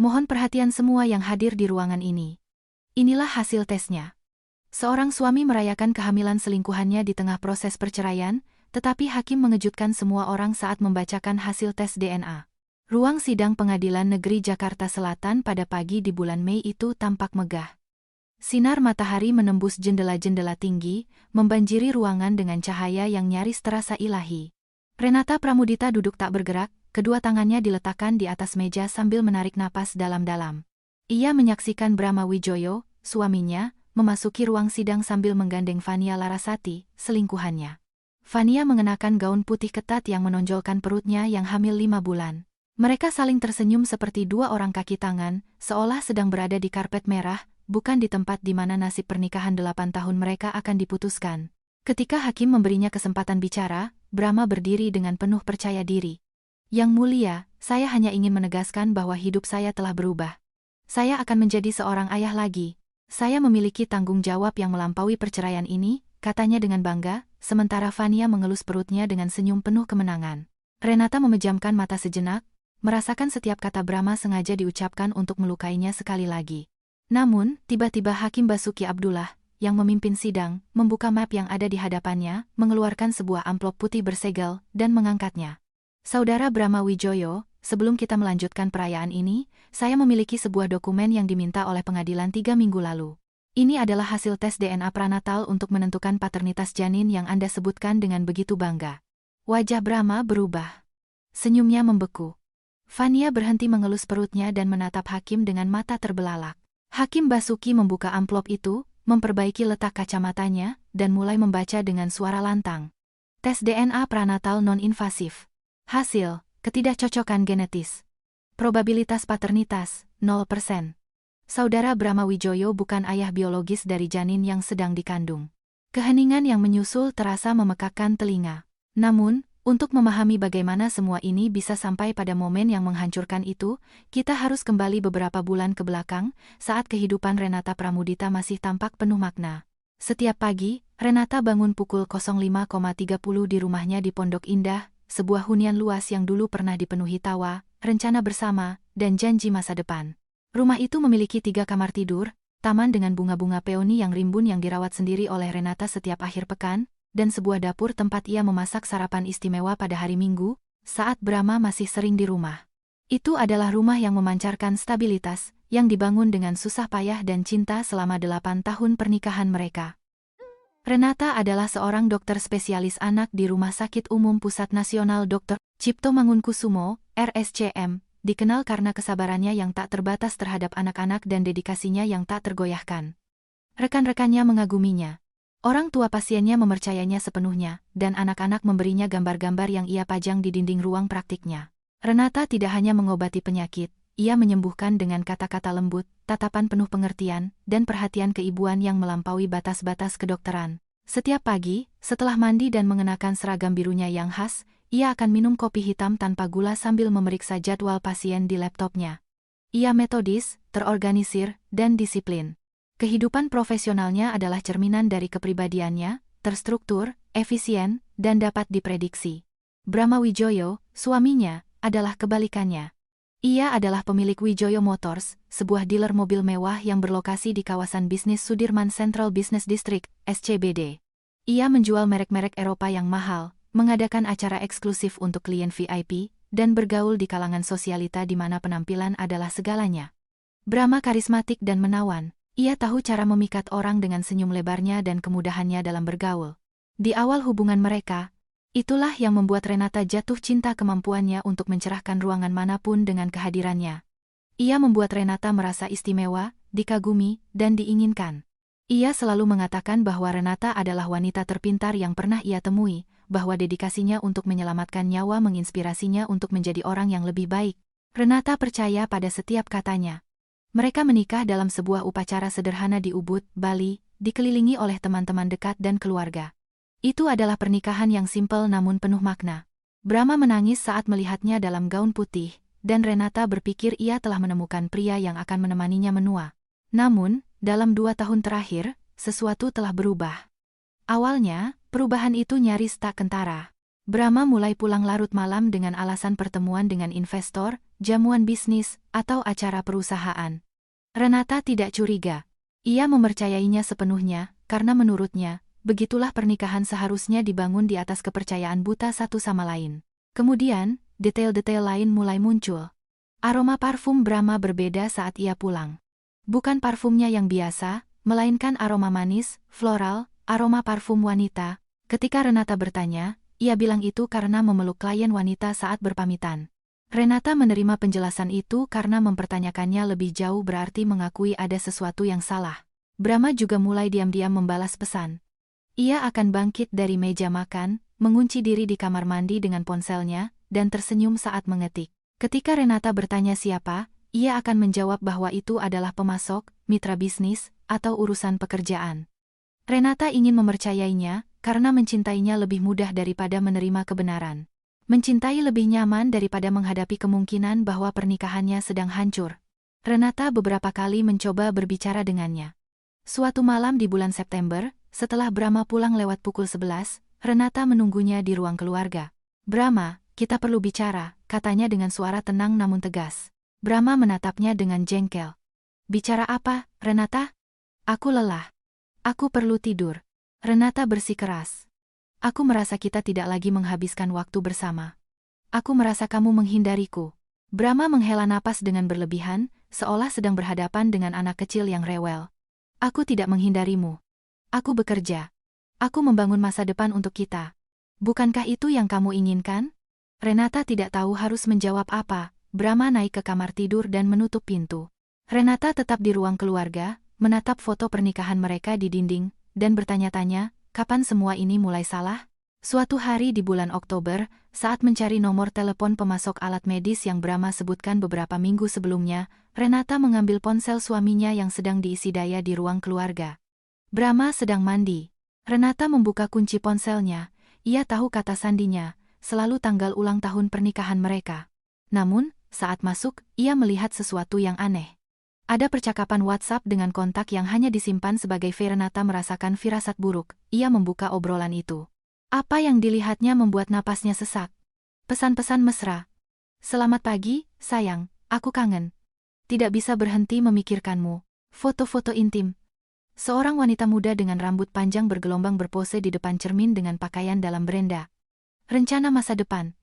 Mohon perhatian semua yang hadir di ruangan ini. Inilah hasil tesnya. Seorang suami merayakan kehamilan selingkuhannya di tengah proses perceraian, tetapi hakim mengejutkan semua orang saat membacakan hasil tes DNA. Ruang sidang Pengadilan Negeri Jakarta Selatan pada pagi di bulan Mei itu tampak megah. Sinar matahari menembus jendela-jendela tinggi, membanjiri ruangan dengan cahaya yang nyaris terasa ilahi. Renata Pramudita duduk tak bergerak, kedua tangannya diletakkan di atas meja sambil menarik napas dalam-dalam. Ia menyaksikan Brahma Wijoyo, suaminya, memasuki ruang sidang sambil menggandeng Fania Larasati, selingkuhannya. Fania mengenakan gaun putih ketat yang menonjolkan perutnya yang hamil 5 bulan. Mereka saling tersenyum seperti dua orang kaki tangan, seolah sedang berada di karpet merah, bukan di tempat di mana nasib pernikahan 8 tahun mereka akan diputuskan. Ketika hakim memberinya kesempatan bicara, Brahma berdiri dengan penuh percaya diri. Yang mulia, saya hanya ingin menegaskan bahwa hidup saya telah berubah. Saya akan menjadi seorang ayah lagi. Saya memiliki tanggung jawab yang melampaui perceraian ini, katanya dengan bangga, sementara Fania mengelus perutnya dengan senyum penuh kemenangan. Renata memejamkan mata sejenak, merasakan setiap kata Brahma sengaja diucapkan untuk melukainya sekali lagi. Namun, tiba-tiba Hakim Basuki Abdullah, yang memimpin sidang, membuka map yang ada di hadapannya, mengeluarkan sebuah amplop putih bersegel, dan mengangkatnya. Saudara Brahma Wijoyo, sebelum kita melanjutkan perayaan ini, saya memiliki sebuah dokumen yang diminta oleh pengadilan 3 minggu lalu. Ini adalah hasil tes DNA pranatal untuk menentukan paternitas janin yang Anda sebutkan dengan begitu bangga. Wajah Brahma berubah. Senyumnya membeku. Fania berhenti mengelus perutnya dan menatap Hakim dengan mata terbelalak. Hakim Basuki membuka amplop itu, memperbaiki letak kacamatanya, dan mulai membaca dengan suara lantang. Tes DNA pranatal non-invasif. Hasil, ketidakcocokan genetis. Probabilitas paternitas, 0%. Saudara Brahma Wijoyo bukan ayah biologis dari janin yang sedang dikandung. Keheningan yang menyusul terasa memekakkan telinga. Namun, untuk memahami bagaimana semua ini bisa sampai pada momen yang menghancurkan itu, kita harus kembali beberapa bulan ke belakang, saat kehidupan Renata Pramudita masih tampak penuh makna. Setiap pagi, Renata bangun pukul 05.30 di rumahnya di Pondok Indah, sebuah hunian luas yang dulu pernah dipenuhi tawa, rencana bersama, dan janji masa depan. Rumah itu memiliki 3 kamar tidur, taman dengan bunga-bunga peoni yang rimbun yang dirawat sendiri oleh Renata setiap akhir pekan, dan sebuah dapur tempat ia memasak sarapan istimewa pada hari Minggu, saat Brahma masih sering di rumah. Itu adalah rumah yang memancarkan stabilitas, yang dibangun dengan susah payah dan cinta selama 8 tahun pernikahan mereka. Renata adalah seorang dokter spesialis anak di Rumah Sakit Umum Pusat Nasional Dr. Cipto Mangunkusumo, RSCM, dikenal karena kesabarannya yang tak terbatas terhadap anak-anak dan dedikasinya yang tak tergoyahkan. Rekan-rekannya mengaguminya. Orang tua pasiennya mempercayainya sepenuhnya, dan anak-anak memberinya gambar-gambar yang ia pajang di dinding ruang praktiknya. Renata tidak hanya mengobati penyakit, ia menyembuhkan dengan kata-kata lembut, tatapan penuh pengertian, dan perhatian keibuan yang melampaui batas-batas kedokteran. Setiap pagi, setelah mandi dan mengenakan seragam birunya yang khas, ia akan minum kopi hitam tanpa gula sambil memeriksa jadwal pasien di laptopnya. Ia metodis, terorganisir, dan disiplin. Kehidupan profesionalnya adalah cerminan dari kepribadiannya, terstruktur, efisien, dan dapat diprediksi. Brahma Wijoyo, suaminya, adalah kebalikannya. Ia adalah pemilik Wijoyo Motors, sebuah dealer mobil mewah yang berlokasi di kawasan bisnis Sudirman Central Business District, SCBD. Ia menjual merek-merek Eropa yang mahal, mengadakan acara eksklusif untuk klien VIP, dan bergaul di kalangan sosialita di mana penampilan adalah segalanya. Brahma karismatik dan menawan, ia tahu cara memikat orang dengan senyum lebarnya dan kemudahannya dalam bergaul. Di awal hubungan mereka, itulah yang membuat Renata jatuh cinta kemampuannya untuk mencerahkan ruangan manapun dengan kehadirannya. Ia membuat Renata merasa istimewa, dikagumi, dan diinginkan. Ia selalu mengatakan bahwa Renata adalah wanita terpintar yang pernah ia temui, bahwa dedikasinya untuk menyelamatkan nyawa menginspirasinya untuk menjadi orang yang lebih baik. Renata percaya pada setiap katanya. Mereka menikah dalam sebuah upacara sederhana di Ubud, Bali, dikelilingi oleh teman-teman dekat dan keluarga. Itu adalah pernikahan yang simpel namun penuh makna. Brahma menangis saat melihatnya dalam gaun putih, dan Renata berpikir ia telah menemukan pria yang akan menemaninya menua. Namun, dalam 2 tahun terakhir, sesuatu telah berubah. Awalnya, perubahan itu nyaris tak kentara. Brahma mulai pulang larut malam dengan alasan pertemuan dengan investor, jamuan bisnis, atau acara perusahaan. Renata tidak curiga. Ia mempercayainya sepenuhnya, karena menurutnya, begitulah pernikahan seharusnya dibangun di atas kepercayaan buta satu sama lain. Kemudian, detail-detail lain mulai muncul. Aroma parfum Brahma berbeda saat ia pulang. Bukan parfumnya yang biasa, melainkan aroma manis, floral, aroma parfum wanita. Ketika Renata bertanya, ia bilang itu karena memeluk klien wanita saat berpamitan. Renata menerima penjelasan itu karena mempertanyakannya lebih jauh berarti mengakui ada sesuatu yang salah. Brahma juga mulai diam-diam membalas pesan. Ia akan bangkit dari meja makan, mengunci diri di kamar mandi dengan ponselnya, dan tersenyum saat mengetik. Ketika Renata bertanya siapa, ia akan menjawab bahwa itu adalah pemasok, mitra bisnis, atau urusan pekerjaan. Renata ingin mempercayainya, karena mencintainya lebih mudah daripada menerima kebenaran. Mencintai lebih nyaman daripada menghadapi kemungkinan bahwa pernikahannya sedang hancur. Renata beberapa kali mencoba berbicara dengannya. Suatu malam di bulan September, setelah Brahma pulang lewat pukul 11, Renata menunggunya di ruang keluarga. "Brahma, kita perlu bicara," katanya dengan suara tenang namun tegas. Brahma menatapnya dengan jengkel. "Bicara apa, Renata?" "Aku lelah. Aku perlu tidur." Renata bersikeras. "Aku merasa kita tidak lagi menghabiskan waktu bersama. Aku merasa kamu menghindariku." Brahma menghela napas dengan berlebihan, seolah sedang berhadapan dengan anak kecil yang rewel. "Aku tidak menghindarimu. Aku bekerja. Aku membangun masa depan untuk kita. Bukankah itu yang kamu inginkan?" Renata tidak tahu harus menjawab apa. Brahma naik ke kamar tidur dan menutup pintu. Renata tetap di ruang keluarga, menatap foto pernikahan mereka di dinding, dan bertanya-tanya, kapan semua ini mulai salah? Suatu hari di bulan Oktober, saat mencari nomor telepon pemasok alat medis yang Brahma sebutkan beberapa minggu sebelumnya, Renata mengambil ponsel suaminya yang sedang diisi daya di ruang keluarga. Brahma sedang mandi. Renata membuka kunci ponselnya. Ia tahu kata sandinya, selalu tanggal ulang tahun pernikahan mereka. Namun, saat masuk, ia melihat sesuatu yang aneh. Ada percakapan WhatsApp dengan kontak yang hanya disimpan sebagai Renata merasakan firasat buruk. Ia membuka obrolan itu. Apa yang dilihatnya membuat napasnya sesak. Pesan-pesan mesra. "Selamat pagi, sayang, aku kangen. Tidak bisa berhenti memikirkanmu." Foto-foto intim. Seorang wanita muda dengan rambut panjang bergelombang berpose di depan cermin dengan pakaian dalam berenda. Rencana masa depan.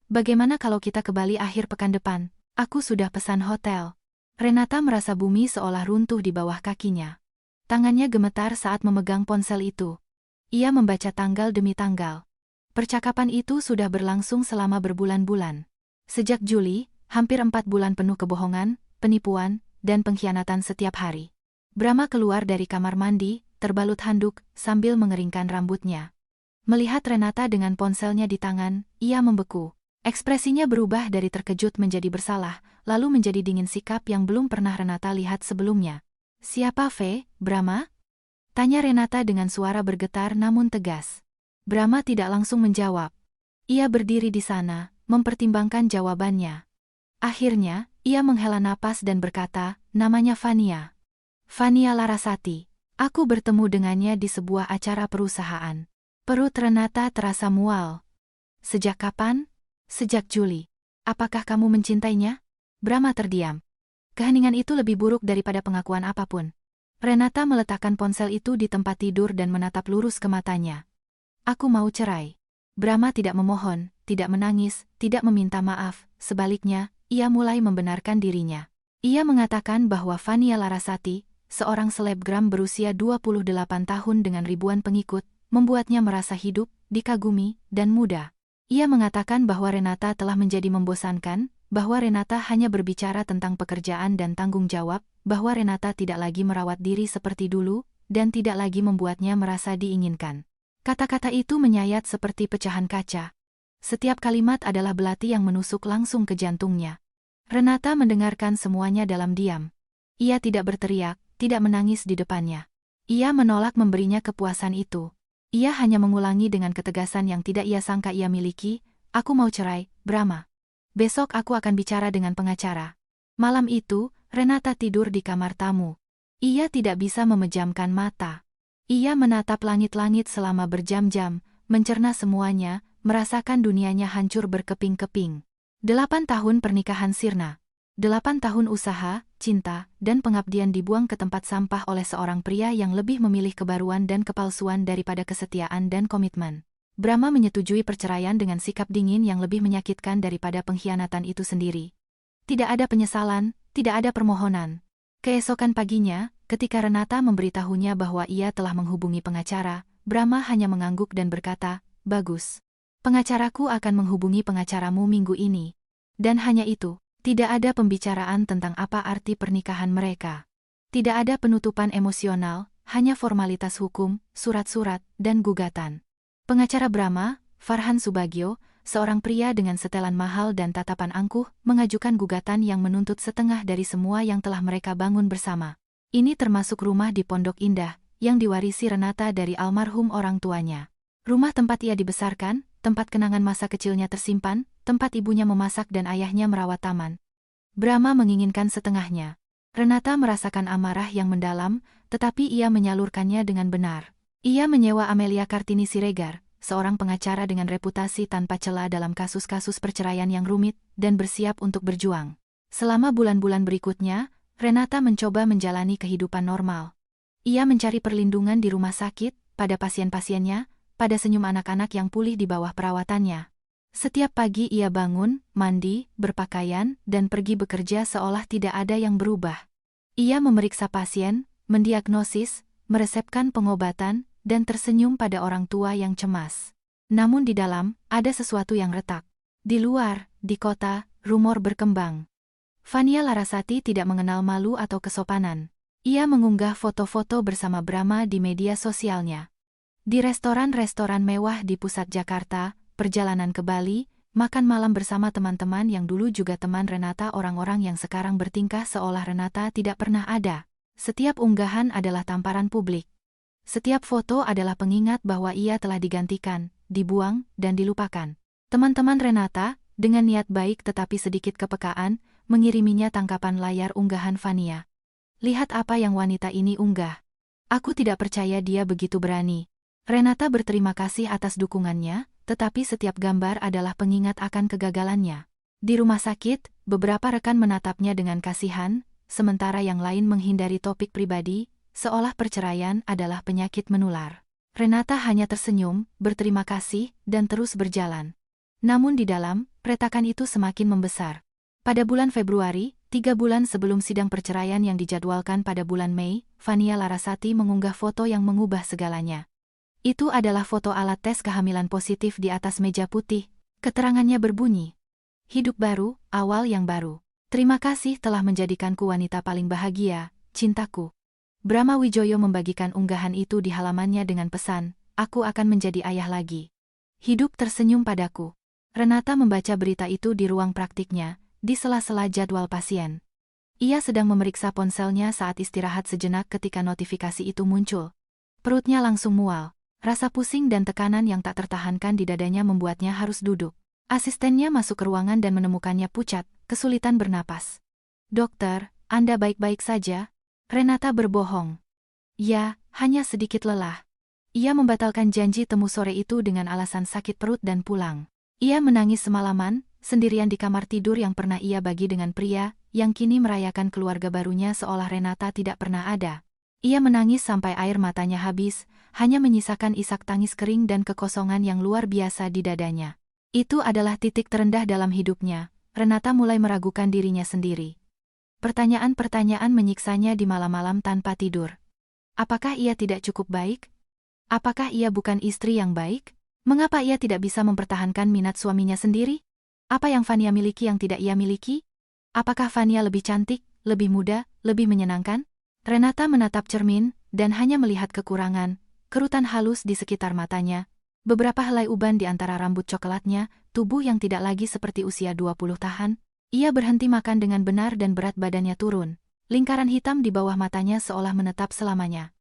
"Bagaimana kalau kita ke Bali akhir pekan depan? Aku sudah pesan hotel." Renata merasa bumi seolah runtuh di bawah kakinya. Tangannya gemetar saat memegang ponsel itu. Ia membaca tanggal demi tanggal. Percakapan itu sudah berlangsung selama berbulan-bulan. Sejak Juli, hampir 4 bulan penuh kebohongan, penipuan, dan pengkhianatan setiap hari. Brahma keluar dari kamar mandi, terbalut handuk, sambil mengeringkan rambutnya. Melihat Renata dengan ponselnya di tangan, ia membeku. Ekspresinya berubah dari terkejut menjadi bersalah, lalu menjadi dingin, sikap yang belum pernah Renata lihat sebelumnya. "Siapa Brahma?" tanya Renata dengan suara bergetar namun tegas. Brahma tidak langsung menjawab. Ia berdiri di sana, mempertimbangkan jawabannya. Akhirnya, ia menghela napas dan berkata, "Namanya Fania. Fania Larasati. Aku bertemu dengannya di sebuah acara perusahaan." Perut Renata terasa mual. "Sejak kapan?" "Sejak Juli." "Apakah kamu mencintainya?" Brahma terdiam. Keheningan itu lebih buruk daripada pengakuan apapun. Renata meletakkan ponsel itu di tempat tidur dan menatap lurus ke matanya. "Aku mau cerai." Brahma tidak memohon, tidak menangis, tidak meminta maaf, sebaliknya, ia mulai membenarkan dirinya. Ia mengatakan bahwa Fania Larasati, seorang selebgram berusia 28 tahun dengan ribuan pengikut, membuatnya merasa hidup, dikagumi, dan muda. Ia mengatakan bahwa Renata telah menjadi membosankan, bahwa Renata hanya berbicara tentang pekerjaan dan tanggung jawab, bahwa Renata tidak lagi merawat diri seperti dulu, dan tidak lagi membuatnya merasa diinginkan. Kata-kata itu menyayat seperti pecahan kaca. Setiap kalimat adalah belati yang menusuk langsung ke jantungnya. Renata mendengarkan semuanya dalam diam. Ia tidak berteriak, tidak menangis di depannya. Ia menolak memberinya kepuasan itu. Ia hanya mengulangi dengan ketegasan yang tidak ia sangka ia miliki, "Aku mau cerai, Brahma. Besok aku akan bicara dengan pengacara." Malam itu, Renata tidur di kamar tamu. Ia tidak bisa memejamkan mata. Ia menatap langit-langit selama berjam-jam, mencerna semuanya, merasakan dunianya hancur berkeping-keping. 8 tahun pernikahan sirna. 8 tahun usaha, cinta, dan pengabdian dibuang ke tempat sampah oleh seorang pria yang lebih memilih kebaruan dan kepalsuan daripada kesetiaan dan komitmen. Brahma menyetujui perceraian dengan sikap dingin yang lebih menyakitkan daripada pengkhianatan itu sendiri. Tidak ada penyesalan, tidak ada permohonan. Keesokan paginya, ketika Renata memberitahunya bahwa ia telah menghubungi pengacara, Brahma hanya mengangguk dan berkata, "Bagus. Pengacaraku akan menghubungi pengacaramu minggu ini." Dan hanya itu, tidak ada pembicaraan tentang apa arti pernikahan mereka. Tidak ada penutupan emosional, hanya formalitas hukum, surat-surat, dan gugatan. Pengacara Brahma, Farhan Subagio, seorang pria dengan setelan mahal dan tatapan angkuh, mengajukan gugatan yang menuntut setengah dari semua yang telah mereka bangun bersama. Ini termasuk rumah di Pondok Indah, yang diwarisi Renata dari almarhum orang tuanya. Rumah tempat ia dibesarkan, tempat kenangan masa kecilnya tersimpan, tempat ibunya memasak dan ayahnya merawat taman. Brahma menginginkan setengahnya. Renata merasakan amarah yang mendalam, tetapi ia menyalurkannya dengan benar. Ia menyewa Amelia Kartini Siregar, seorang pengacara dengan reputasi tanpa cela dalam kasus-kasus perceraian yang rumit, dan bersiap untuk berjuang. Selama bulan-bulan berikutnya, Renata mencoba menjalani kehidupan normal. Ia mencari perlindungan di rumah sakit, pada pasien-pasiennya, pada senyum anak-anak yang pulih di bawah perawatannya. Setiap pagi ia bangun, mandi, berpakaian, dan pergi bekerja seolah tidak ada yang berubah. Ia memeriksa pasien, mendiagnosis, meresepkan pengobatan, dan tersenyum pada orang tua yang cemas. Namun di dalam, ada sesuatu yang retak. Di luar, di kota, rumor berkembang. Fania Larasati tidak mengenal malu atau kesopanan. Ia mengunggah foto-foto bersama Brahma di media sosialnya. Di restoran-restoran mewah di pusat Jakarta, perjalanan ke Bali, makan malam bersama teman-teman yang dulu juga teman Renata, orang-orang yang sekarang bertingkah seolah Renata tidak pernah ada. Setiap unggahan adalah tamparan publik. Setiap foto adalah pengingat bahwa ia telah digantikan, dibuang, dan dilupakan. Teman-teman Renata, dengan niat baik tetapi sedikit kepekaan, mengiriminya tangkapan layar unggahan Fania. "Lihat apa yang wanita ini unggah. Aku tidak percaya dia begitu berani." Renata berterima kasih atas dukungannya, tetapi setiap gambar adalah pengingat akan kegagalannya. Di rumah sakit, beberapa rekan menatapnya dengan kasihan, sementara yang lain menghindari topik pribadi, seolah perceraian adalah penyakit menular. Renata hanya tersenyum, berterima kasih, dan terus berjalan. Namun di dalam, retakan itu semakin membesar. Pada bulan Februari, 3 bulan sebelum sidang perceraian yang dijadwalkan pada bulan Mei, Fania Larasati mengunggah foto yang mengubah segalanya. Itu adalah foto alat tes kehamilan positif di atas meja putih. Keterangannya berbunyi, "Hidup baru, awal yang baru. Terima kasih telah menjadikanku wanita paling bahagia, cintaku." Brahma Wijoyo membagikan unggahan itu di halamannya dengan pesan, "Aku akan menjadi ayah lagi. Hidup tersenyum padaku." Renata membaca berita itu di ruang praktiknya, di sela-sela jadwal pasien. Ia sedang memeriksa ponselnya saat istirahat sejenak ketika notifikasi itu muncul. Perutnya langsung mual. Rasa pusing dan tekanan yang tak tertahankan di dadanya membuatnya harus duduk. Asistennya masuk ke ruangan dan menemukannya pucat, kesulitan bernapas. "Dokter, Anda baik-baik saja?" Renata berbohong. "Ya, hanya sedikit lelah." Ia membatalkan janji temu sore itu dengan alasan sakit perut dan pulang. Ia menangis semalaman, sendirian di kamar tidur yang pernah ia bagi dengan pria, yang kini merayakan keluarga barunya seolah Renata tidak pernah ada. Ia menangis sampai air matanya habis, hanya menyisakan isak tangis kering dan kekosongan yang luar biasa di dadanya. Itu adalah titik terendah dalam hidupnya. Renata mulai meragukan dirinya sendiri. Pertanyaan-pertanyaan menyiksanya di malam-malam tanpa tidur. Apakah ia tidak cukup baik? Apakah ia bukan istri yang baik? Mengapa ia tidak bisa mempertahankan minat suaminya sendiri? Apa yang Fania miliki yang tidak ia miliki? Apakah Fania lebih cantik, lebih muda, lebih menyenangkan? Renata menatap cermin, dan hanya melihat kekurangan, kerutan halus di sekitar matanya, beberapa helai uban di antara rambut coklatnya, tubuh yang tidak lagi seperti usia 20 tahun. Ia berhenti makan dengan benar dan berat badannya turun. Lingkaran hitam di bawah matanya seolah menetap selamanya.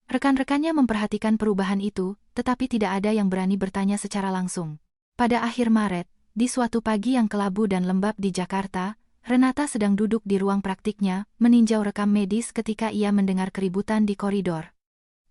Rekan-rekannya memperhatikan perubahan itu, tetapi tidak ada yang berani bertanya secara langsung. Pada akhir Maret, di suatu pagi yang kelabu dan lembab di Jakarta, Renata sedang duduk di ruang praktiknya, meninjau rekam medis ketika ia mendengar keributan di koridor.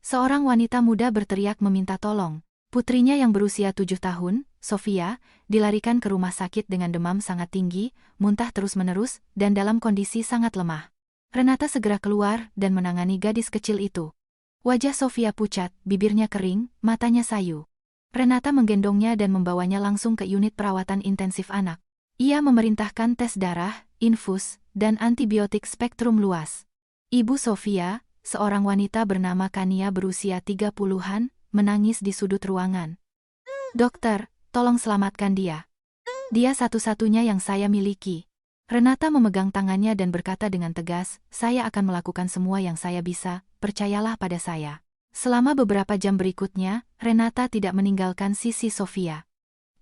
Seorang wanita muda berteriak meminta tolong. Putrinya yang berusia 7 tahun, Sofia, dilarikan ke rumah sakit dengan demam sangat tinggi, muntah terus-menerus, dan dalam kondisi sangat lemah. Renata segera keluar dan menangani gadis kecil itu. Wajah Sofia pucat, bibirnya kering, matanya sayu. Renata menggendongnya dan membawanya langsung ke unit perawatan intensif anak. Ia memerintahkan tes darah, infus, dan antibiotik spektrum luas. Ibu Sofia, seorang wanita bernama Kania berusia 30-an, menangis di sudut ruangan. "Dokter, tolong selamatkan dia. Dia satu-satunya yang saya miliki." Renata memegang tangannya dan berkata dengan tegas, "Saya akan melakukan semua yang saya bisa, percayalah pada saya." Selama beberapa jam berikutnya, Renata tidak meninggalkan sisi Sofia.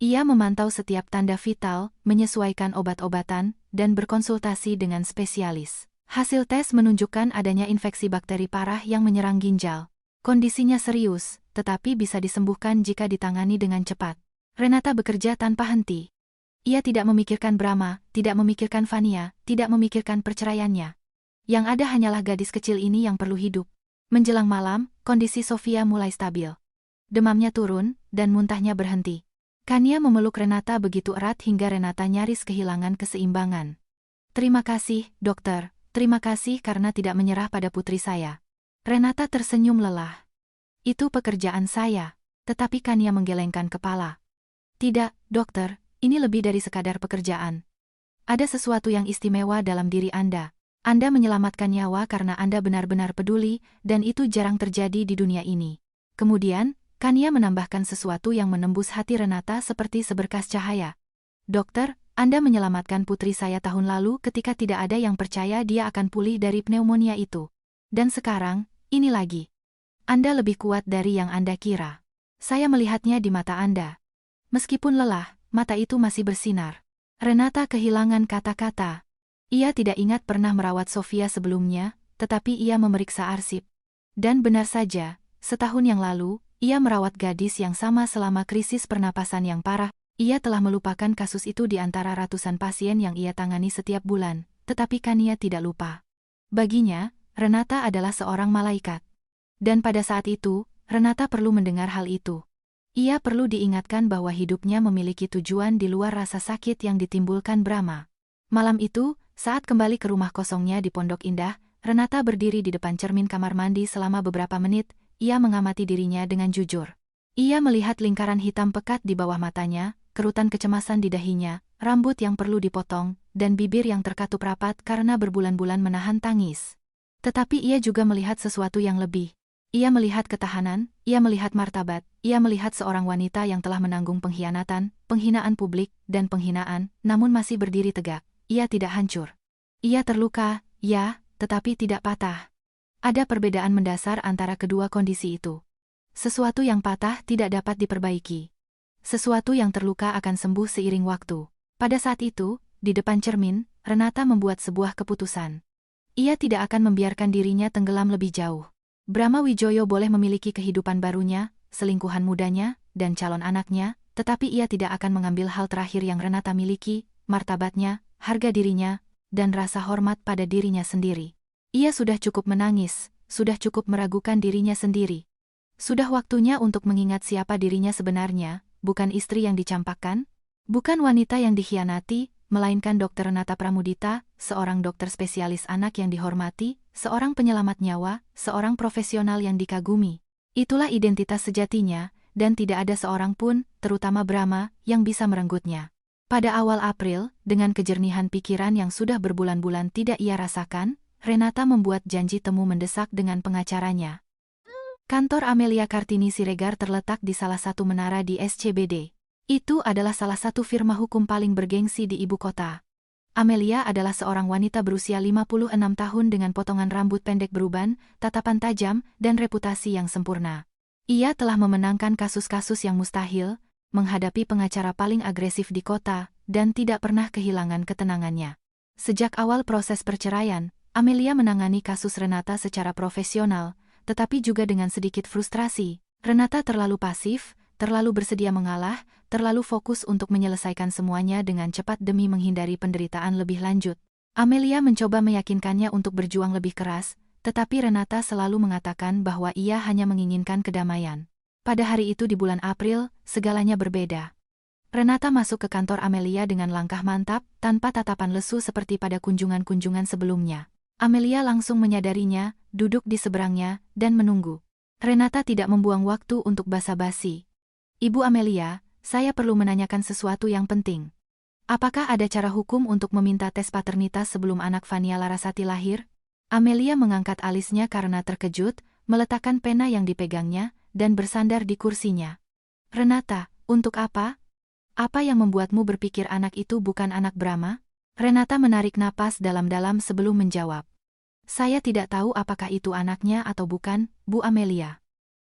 Ia memantau setiap tanda vital, menyesuaikan obat-obatan, dan berkonsultasi dengan spesialis. Hasil tes menunjukkan adanya infeksi bakteri parah yang menyerang ginjal. Kondisinya serius, tetapi bisa disembuhkan jika ditangani dengan cepat. Renata bekerja tanpa henti. Ia tidak memikirkan Brahma, tidak memikirkan Vania, tidak memikirkan perceraiannya. Yang ada hanyalah gadis kecil ini yang perlu hidup. Menjelang malam, kondisi Sofia mulai stabil. Demamnya turun, dan muntahnya berhenti. Kania memeluk Renata begitu erat hingga Renata nyaris kehilangan keseimbangan. "Terima kasih, dokter. Terima kasih karena tidak menyerah pada putri saya." Renata tersenyum lelah. "Itu pekerjaan saya." Tetapi Kania menggelengkan kepala. "Tidak, dokter, ini lebih dari sekadar pekerjaan. Ada sesuatu yang istimewa dalam diri Anda. Anda menyelamatkan nyawa karena Anda benar-benar peduli, dan itu jarang terjadi di dunia ini." Kemudian, Kania menambahkan sesuatu yang menembus hati Renata seperti seberkas cahaya. "Dokter, Anda menyelamatkan putri saya tahun lalu ketika tidak ada yang percaya dia akan pulih dari pneumonia itu. Dan sekarang, ini lagi. Anda lebih kuat dari yang Anda kira. Saya melihatnya di mata Anda." Meskipun lelah, mata itu masih bersinar. Renata kehilangan kata-kata. Ia tidak ingat pernah merawat Sofia sebelumnya, tetapi ia memeriksa arsip. Dan benar saja, setahun yang lalu, ia merawat gadis yang sama selama krisis pernapasan yang parah. Ia telah melupakan kasus itu di antara ratusan pasien yang ia tangani setiap bulan, tetapi Kania tidak lupa. Baginya, Renata adalah seorang malaikat. Dan pada saat itu, Renata perlu mendengar hal itu. Ia perlu diingatkan bahwa hidupnya memiliki tujuan di luar rasa sakit yang ditimbulkan Brahma. Malam itu, saat kembali ke rumah kosongnya di Pondok Indah, Renata berdiri di depan cermin kamar mandi selama beberapa menit. Ia mengamati dirinya dengan jujur. Ia melihat lingkaran hitam pekat di bawah matanya, kerutan kecemasan di dahinya, rambut yang perlu dipotong, dan bibir yang terkatup rapat karena berbulan-bulan menahan tangis. Tetapi ia juga melihat sesuatu yang lebih. Ia melihat ketahanan, ia melihat martabat, ia melihat seorang wanita yang telah menanggung pengkhianatan, penghinaan publik, dan penghinaan, namun masih berdiri tegak. Ia tidak hancur. Ia terluka, ya, tetapi tidak patah. Ada perbedaan mendasar antara kedua kondisi itu. Sesuatu yang patah tidak dapat diperbaiki. Sesuatu yang terluka akan sembuh seiring waktu. Pada saat itu, di depan cermin, Renata membuat sebuah keputusan. Ia tidak akan membiarkan dirinya tenggelam lebih jauh. Brahma Wijoyo boleh memiliki kehidupan barunya, selingkuhan mudanya, dan calon anaknya, tetapi ia tidak akan mengambil hal terakhir yang Renata miliki, martabatnya, harga dirinya, dan rasa hormat pada dirinya sendiri. Ia sudah cukup menangis, sudah cukup meragukan dirinya sendiri. Sudah waktunya untuk mengingat siapa dirinya sebenarnya, bukan istri yang dicampakkan, bukan wanita yang dikhianati, melainkan Dr. Renata Pramudita, seorang dokter spesialis anak yang dihormati, seorang penyelamat nyawa, seorang profesional yang dikagumi. Itulah identitas sejatinya, dan tidak ada seorang pun, terutama Brahma, yang bisa merenggutnya. Pada awal April, dengan kejernihan pikiran yang sudah berbulan-bulan tidak ia rasakan, Renata membuat janji temu mendesak dengan pengacaranya. Kantor Amelia Kartini Siregar terletak di salah satu menara di SCBD. Itu adalah salah satu firma hukum paling bergengsi di ibu kota. Amelia adalah seorang wanita berusia 56 tahun dengan potongan rambut pendek beruban, tatapan tajam, dan reputasi yang sempurna. Ia telah memenangkan kasus-kasus yang mustahil, menghadapi pengacara paling agresif di kota, dan tidak pernah kehilangan ketenangannya. Sejak awal proses perceraian, Amelia menangani kasus Renata secara profesional, tetapi juga dengan sedikit frustrasi. Renata terlalu pasif, terlalu bersedia mengalah, terlalu fokus untuk menyelesaikan semuanya dengan cepat demi menghindari penderitaan lebih lanjut. Amelia mencoba meyakinkannya untuk berjuang lebih keras, tetapi Renata selalu mengatakan bahwa ia hanya menginginkan kedamaian. Pada hari itu di bulan April, segalanya berbeda. Renata masuk ke kantor Amelia dengan langkah mantap, tanpa tatapan lesu seperti pada kunjungan-kunjungan sebelumnya. Amelia langsung menyadarinya, duduk di seberangnya, dan menunggu. Renata tidak membuang waktu untuk basa-basi. "Ibu Amelia, saya perlu menanyakan sesuatu yang penting. Apakah ada cara hukum untuk meminta tes paternitas sebelum anak Fania Larasati lahir?" Amelia mengangkat alisnya karena terkejut, meletakkan pena yang dipegangnya, dan bersandar di kursinya. "Renata, untuk apa? Apa yang membuatmu berpikir anak itu bukan anak Brahma?" Renata menarik napas dalam-dalam sebelum menjawab. "Saya tidak tahu apakah itu anaknya atau bukan, Bu Amelia.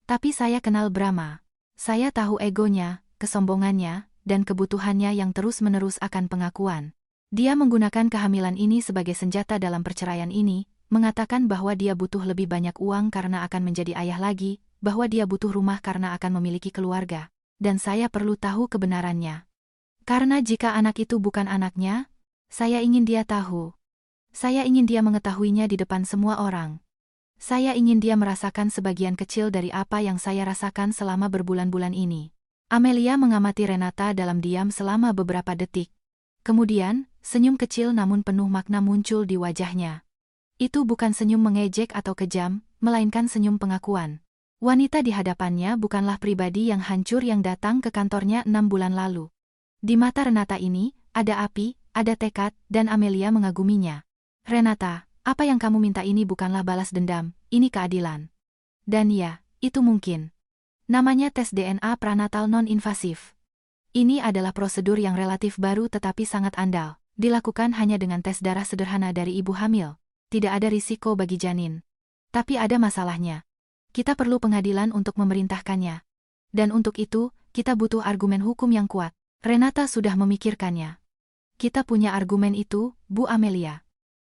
Tapi saya kenal Brahma. Saya tahu egonya, kesombongannya, dan kebutuhannya yang terus-menerus akan pengakuan. Dia menggunakan kehamilan ini sebagai senjata dalam perceraian ini, mengatakan bahwa dia butuh lebih banyak uang karena akan menjadi ayah lagi, bahwa dia butuh rumah karena akan memiliki keluarga. Dan saya perlu tahu kebenarannya. Karena jika anak itu bukan anaknya, saya ingin dia tahu. Saya ingin dia mengetahuinya di depan semua orang. Saya ingin dia merasakan sebagian kecil dari apa yang saya rasakan selama berbulan-bulan ini." Amelia mengamati Renata dalam diam selama beberapa detik. Kemudian, senyum kecil namun penuh makna muncul di wajahnya. Itu bukan senyum mengejek atau kejam, melainkan senyum pengakuan. Wanita di hadapannya bukanlah pribadi yang hancur yang datang ke kantornya 6 bulan lalu. Di mata Renata ini, ada api, ada tekad, dan Amelia mengaguminya. "Renata, apa yang kamu minta ini bukanlah balas dendam, ini keadilan. Dan ya, itu mungkin. Namanya tes DNA pranatal non-invasif. Ini adalah prosedur yang relatif baru tetapi sangat andal. Dilakukan hanya dengan tes darah sederhana dari ibu hamil. Tidak ada risiko bagi janin. Tapi ada masalahnya. Kita perlu pengadilan untuk memerintahkannya. Dan untuk itu, kita butuh argumen hukum yang kuat." Renata sudah memikirkannya. "Kita punya argumen itu, Bu Amelia.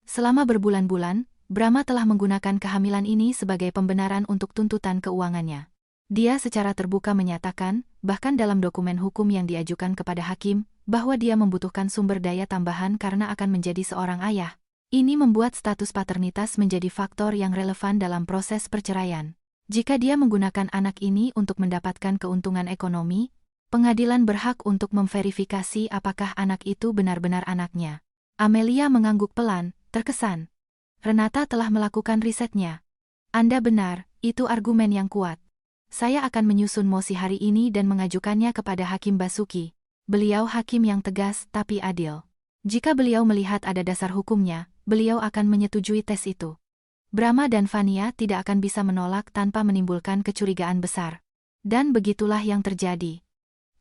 Selama berbulan-bulan, Brahma telah menggunakan kehamilan ini sebagai pembenaran untuk tuntutan keuangannya. Dia secara terbuka menyatakan, bahkan dalam dokumen hukum yang diajukan kepada hakim, bahwa dia membutuhkan sumber daya tambahan karena akan menjadi seorang ayah. Ini membuat status paternitas menjadi faktor yang relevan dalam proses perceraian. Jika dia menggunakan anak ini untuk mendapatkan keuntungan ekonomi, pengadilan berhak untuk memverifikasi apakah anak itu benar-benar anaknya." Amelia mengangguk pelan, terkesan. Renata telah melakukan risetnya. "Anda benar, itu argumen yang kuat. Saya akan menyusun mosi hari ini dan mengajukannya kepada Hakim Basuki. Beliau hakim yang tegas tapi adil. Jika beliau melihat ada dasar hukumnya, beliau akan menyetujui tes itu. Brahma dan Fania tidak akan bisa menolak tanpa menimbulkan kecurigaan besar." Dan begitulah yang terjadi.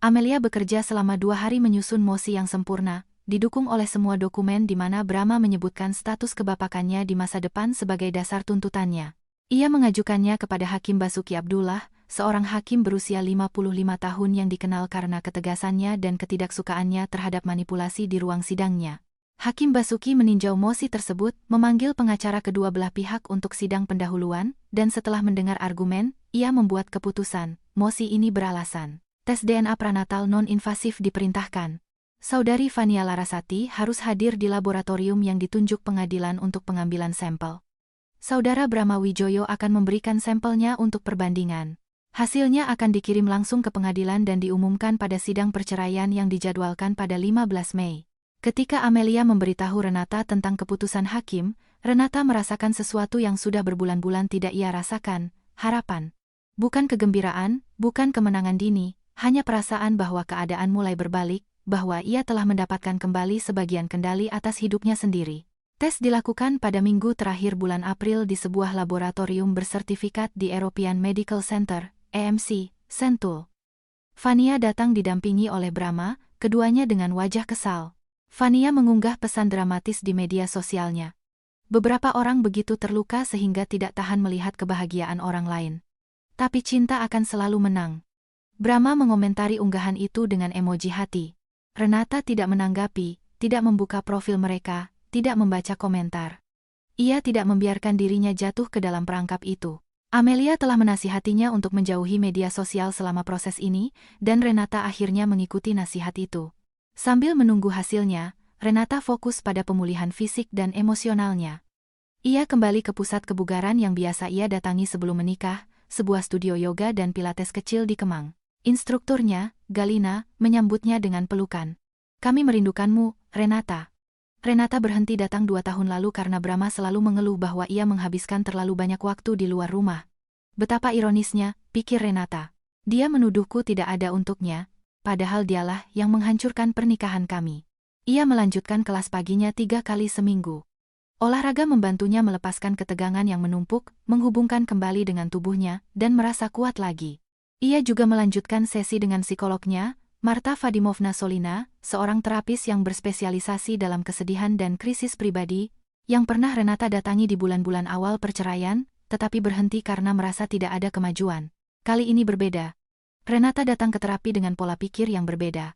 Amelia bekerja selama 2 hari menyusun mosi yang sempurna, didukung oleh semua dokumen di mana Brahma menyebutkan status kebapakannya di masa depan sebagai dasar tuntutannya. Ia mengajukannya kepada Hakim Basuki Abdullah, seorang hakim berusia 55 tahun yang dikenal karena ketegasannya dan ketidaksukaannya terhadap manipulasi di ruang sidangnya. Hakim Basuki meninjau mosi tersebut, memanggil pengacara kedua belah pihak untuk sidang pendahuluan, dan setelah mendengar argumen, ia membuat keputusan. Mosi ini beralasan. Tes DNA pranatal non-invasif diperintahkan. Saudari Fania Larasati harus hadir di laboratorium yang ditunjuk pengadilan untuk pengambilan sampel. Saudara Brahma Wijoyo akan memberikan sampelnya untuk perbandingan. Hasilnya akan dikirim langsung ke pengadilan dan diumumkan pada sidang perceraian yang dijadwalkan pada 15 Mei. Ketika Amelia memberitahu Renata tentang keputusan hakim, Renata merasakan sesuatu yang sudah berbulan-bulan tidak ia rasakan, harapan. Bukan kegembiraan, bukan kemenangan dini, hanya perasaan bahwa keadaan mulai berbalik, bahwa ia telah mendapatkan kembali sebagian kendali atas hidupnya sendiri. Tes dilakukan pada minggu terakhir bulan April di sebuah laboratorium bersertifikat di European Medical Center, EMC, Sentul. Fania datang didampingi oleh Brahma, keduanya dengan wajah kesal. Fania mengunggah pesan dramatis di media sosialnya. Beberapa orang begitu terluka sehingga tidak tahan melihat kebahagiaan orang lain. Tapi cinta akan selalu menang. Brahma mengomentari unggahan itu dengan emoji hati. Renata tidak menanggapi, tidak membuka profil mereka, tidak membaca komentar. Ia tidak membiarkan dirinya jatuh ke dalam perangkap itu. Amelia telah menasihatinya untuk menjauhi media sosial selama proses ini, dan Renata akhirnya mengikuti nasihat itu. Sambil menunggu hasilnya, Renata fokus pada pemulihan fisik dan emosionalnya. Ia kembali ke pusat kebugaran yang biasa ia datangi sebelum menikah, sebuah studio yoga dan pilates kecil di Kemang. Instrukturnya, Galina, menyambutnya dengan pelukan. "Kami merindukanmu, Renata." Renata berhenti datang 2 tahun lalu karena Brahma selalu mengeluh bahwa ia menghabiskan terlalu banyak waktu di luar rumah. Betapa ironisnya, pikir Renata. Dia menuduhku tidak ada untuknya, padahal dialah yang menghancurkan pernikahan kami. Ia melanjutkan kelas paginya 3 kali seminggu. Olahraga membantunya melepaskan ketegangan yang menumpuk, menghubungkan kembali dengan tubuhnya, dan merasa kuat lagi. Ia juga melanjutkan sesi dengan psikolognya, Marta Vadimovna Solina, seorang terapis yang berspesialisasi dalam kesedihan dan krisis pribadi, yang pernah Renata datangi di bulan-bulan awal perceraian, tetapi berhenti karena merasa tidak ada kemajuan. Kali ini berbeda. Renata datang ke terapi dengan pola pikir yang berbeda.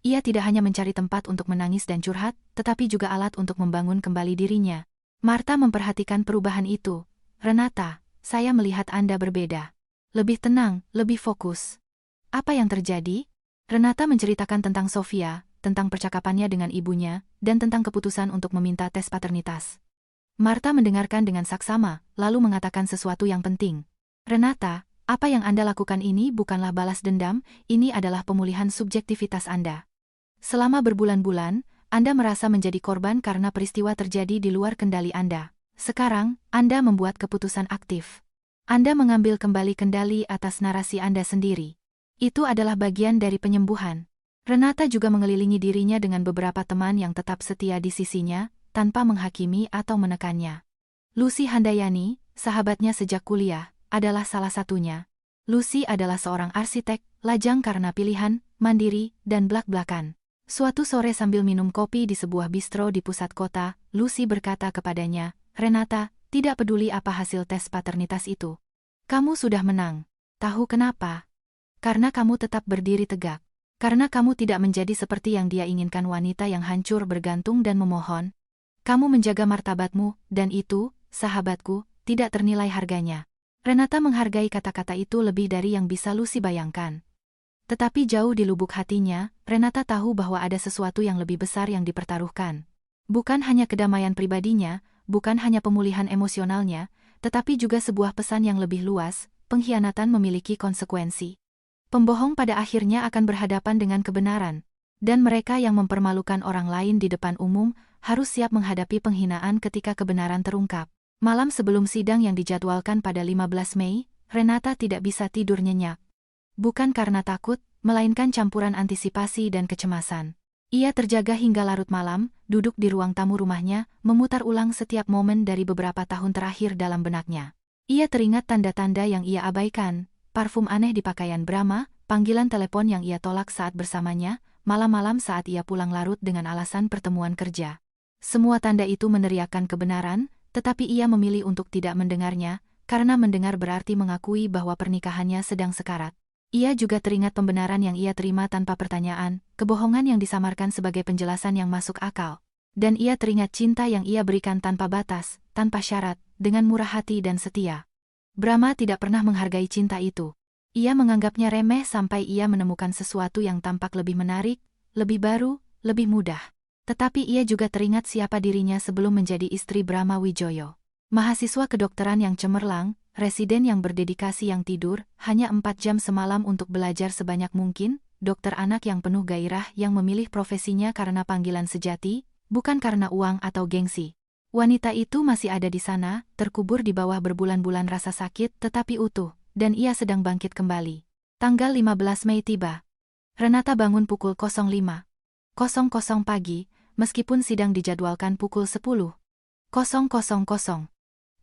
Ia tidak hanya mencari tempat untuk menangis dan curhat, tetapi juga alat untuk membangun kembali dirinya. Marta memperhatikan perubahan itu. "Renata, saya melihat Anda berbeda. Lebih tenang, lebih fokus. Apa yang terjadi?" Renata menceritakan tentang Sofia, tentang percakapannya dengan ibunya, dan tentang keputusan untuk meminta tes paternitas. Marta mendengarkan dengan saksama, lalu mengatakan sesuatu yang penting. "Renata, apa yang Anda lakukan ini bukanlah balas dendam, ini adalah pemulihan subjektivitas Anda. Selama berbulan-bulan, Anda merasa menjadi korban karena peristiwa terjadi di luar kendali Anda. Sekarang, Anda membuat keputusan aktif. Anda mengambil kembali kendali atas narasi Anda sendiri. Itu adalah bagian dari penyembuhan." Renata juga mengelilingi dirinya dengan beberapa teman yang tetap setia di sisinya, tanpa menghakimi atau menekannya. Lucy Handayani, sahabatnya sejak kuliah, adalah salah satunya. Lucy adalah seorang arsitek, lajang karena pilihan, mandiri, dan blak-blakan. Suatu sore sambil minum kopi di sebuah bistro di pusat kota, Lucy berkata kepadanya, "Renata, tidak peduli apa hasil tes paternitas itu. Kamu sudah menang. Tahu kenapa? Karena kamu tetap berdiri tegak. Karena kamu tidak menjadi seperti yang dia inginkan, wanita yang hancur bergantung dan memohon. Kamu menjaga martabatmu, dan itu, sahabatku, tidak ternilai harganya." Renata menghargai kata-kata itu lebih dari yang bisa Lucy bayangkan. Tetapi jauh di lubuk hatinya, Renata tahu bahwa ada sesuatu yang lebih besar yang dipertaruhkan. Bukan hanya kedamaian pribadinya, bukan hanya pemulihan emosionalnya, tetapi juga sebuah pesan yang lebih luas, pengkhianatan memiliki konsekuensi. Pembohong pada akhirnya akan berhadapan dengan kebenaran, dan mereka yang mempermalukan orang lain di depan umum harus siap menghadapi penghinaan ketika kebenaran terungkap. Malam sebelum sidang yang dijadwalkan pada 15 Mei, Renata tidak bisa tidur nyenyak. Bukan karena takut, melainkan campuran antisipasi dan kecemasan. Ia terjaga hingga larut malam, duduk di ruang tamu rumahnya, memutar ulang setiap momen dari beberapa tahun terakhir dalam benaknya. Ia teringat tanda-tanda yang ia abaikan, parfum aneh di pakaian Brahma, panggilan telepon yang ia tolak saat bersamanya, malam-malam saat ia pulang larut dengan alasan pertemuan kerja. Semua tanda itu meneriakkan kebenaran, tetapi ia memilih untuk tidak mendengarnya, karena mendengar berarti mengakui bahwa pernikahannya sedang sekarat. Ia juga teringat pembenaran yang ia terima tanpa pertanyaan, kebohongan yang disamarkan sebagai penjelasan yang masuk akal. Dan ia teringat cinta yang ia berikan tanpa batas, tanpa syarat, dengan murah hati dan setia. Brahma tidak pernah menghargai cinta itu. Ia menganggapnya remeh sampai ia menemukan sesuatu yang tampak lebih menarik, lebih baru, lebih mudah. Tetapi ia juga teringat siapa dirinya sebelum menjadi istri Brahma Wijoyo. Mahasiswa kedokteran yang cemerlang, residen yang berdedikasi yang tidur hanya 4 jam semalam untuk belajar sebanyak mungkin, dokter anak yang penuh gairah yang memilih profesinya karena panggilan sejati, bukan karena uang atau gengsi. Wanita itu masih ada di sana, terkubur di bawah berbulan-bulan rasa sakit tetapi utuh, dan ia sedang bangkit kembali. Tanggal 15 Mei tiba. Renata bangun pukul 05.00 pagi, meskipun sidang dijadwalkan pukul 10.00.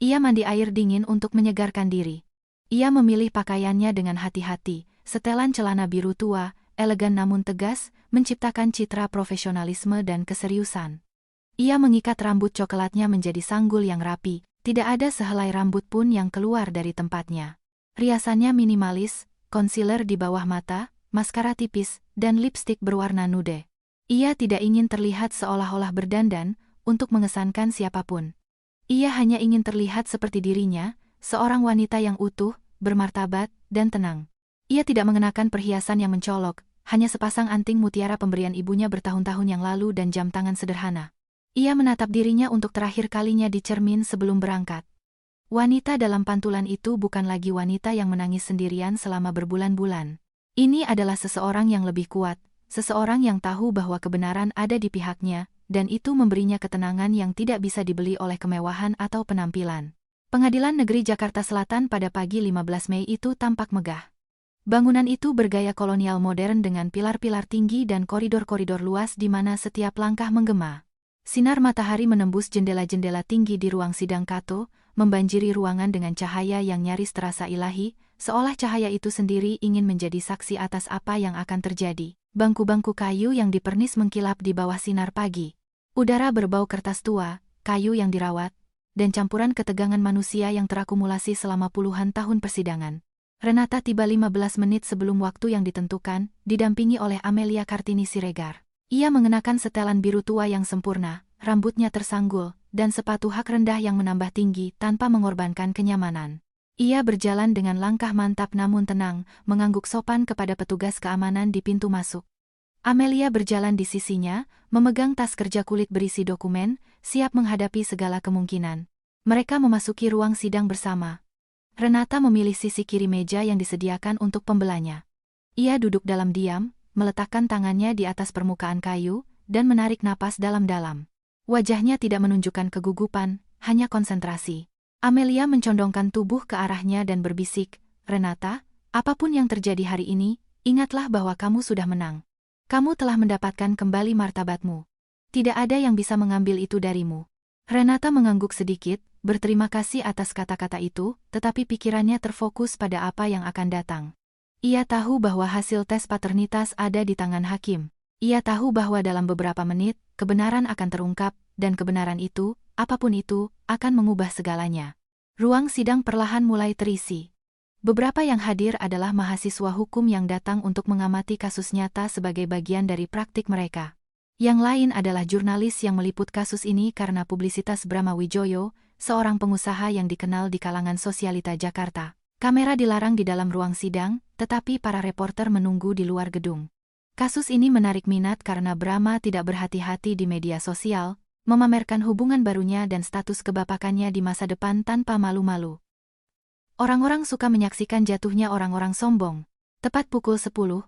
Ia mandi air dingin untuk menyegarkan diri. Ia memilih pakaiannya dengan hati-hati, setelan celana biru tua, elegan namun tegas, menciptakan citra profesionalisme dan keseriusan. Ia mengikat rambut coklatnya menjadi sanggul yang rapi, tidak ada sehelai rambut pun yang keluar dari tempatnya. Riasannya minimalis, concealer di bawah mata, maskara tipis, dan lipstik berwarna nude. Ia tidak ingin terlihat seolah-olah berdandan, untuk mengesankan siapapun. Ia hanya ingin terlihat seperti dirinya, seorang wanita yang utuh, bermartabat, dan tenang. Ia tidak mengenakan perhiasan yang mencolok, hanya sepasang anting mutiara pemberian ibunya bertahun-tahun yang lalu dan jam tangan sederhana. Ia menatap dirinya untuk terakhir kalinya di cermin sebelum berangkat. Wanita dalam pantulan itu bukan lagi wanita yang menangis sendirian selama berbulan-bulan. Ini adalah seseorang yang lebih kuat, seseorang yang tahu bahwa kebenaran ada di pihaknya, dan itu memberinya ketenangan yang tidak bisa dibeli oleh kemewahan atau penampilan. Pengadilan Negeri Jakarta Selatan pada pagi 15 Mei itu tampak megah. Bangunan itu bergaya kolonial modern dengan pilar-pilar tinggi dan koridor-koridor luas di mana setiap langkah menggema. Sinar matahari menembus jendela-jendela tinggi di ruang sidang Kato, membanjiri ruangan dengan cahaya yang nyaris terasa ilahi, seolah cahaya itu sendiri ingin menjadi saksi atas apa yang akan terjadi. Bangku-bangku kayu yang dipernis mengkilap di bawah sinar pagi. Udara berbau kertas tua, kayu yang dirawat, dan campuran ketegangan manusia yang terakumulasi selama puluhan tahun persidangan. Renata tiba 15 menit sebelum waktu yang ditentukan, didampingi oleh Amelia Kartini Siregar. Ia mengenakan setelan biru tua yang sempurna, rambutnya tersanggul, dan sepatu hak rendah yang menambah tinggi tanpa mengorbankan kenyamanan. Ia berjalan dengan langkah mantap namun tenang, mengangguk sopan kepada petugas keamanan di pintu masuk. Amelia berjalan di sisinya, memegang tas kerja kulit berisi dokumen, siap menghadapi segala kemungkinan. Mereka memasuki ruang sidang bersama. Renata memilih sisi kiri meja yang disediakan untuk pembelanya. Ia duduk dalam diam, meletakkan tangannya di atas permukaan kayu, dan menarik napas dalam-dalam. Wajahnya tidak menunjukkan kegugupan, hanya konsentrasi. Amelia mencondongkan tubuh ke arahnya dan berbisik, "Renata, apapun yang terjadi hari ini, ingatlah bahwa kamu sudah menang. Kamu telah mendapatkan kembali martabatmu. Tidak ada yang bisa mengambil itu darimu." Renata mengangguk sedikit, berterima kasih atas kata-kata itu, tetapi pikirannya terfokus pada apa yang akan datang. Ia tahu bahwa hasil tes paternitas ada di tangan hakim. Ia tahu bahwa dalam beberapa menit, kebenaran akan terungkap, dan kebenaran itu, apapun itu, akan mengubah segalanya. Ruang sidang perlahan mulai terisi. Beberapa yang hadir adalah mahasiswa hukum yang datang untuk mengamati kasus nyata sebagai bagian dari praktik mereka. Yang lain adalah jurnalis yang meliput kasus ini karena publisitas Brahma Wijoyo, seorang pengusaha yang dikenal di kalangan sosialita Jakarta. Kamera dilarang di dalam ruang sidang, tetapi para reporter menunggu di luar gedung. Kasus ini menarik minat karena Brahma tidak berhati-hati di media sosial, memamerkan hubungan barunya dan status kebapakannya di masa depan tanpa malu-malu. Orang-orang suka menyaksikan jatuhnya orang-orang sombong. Tepat pukul 10.00,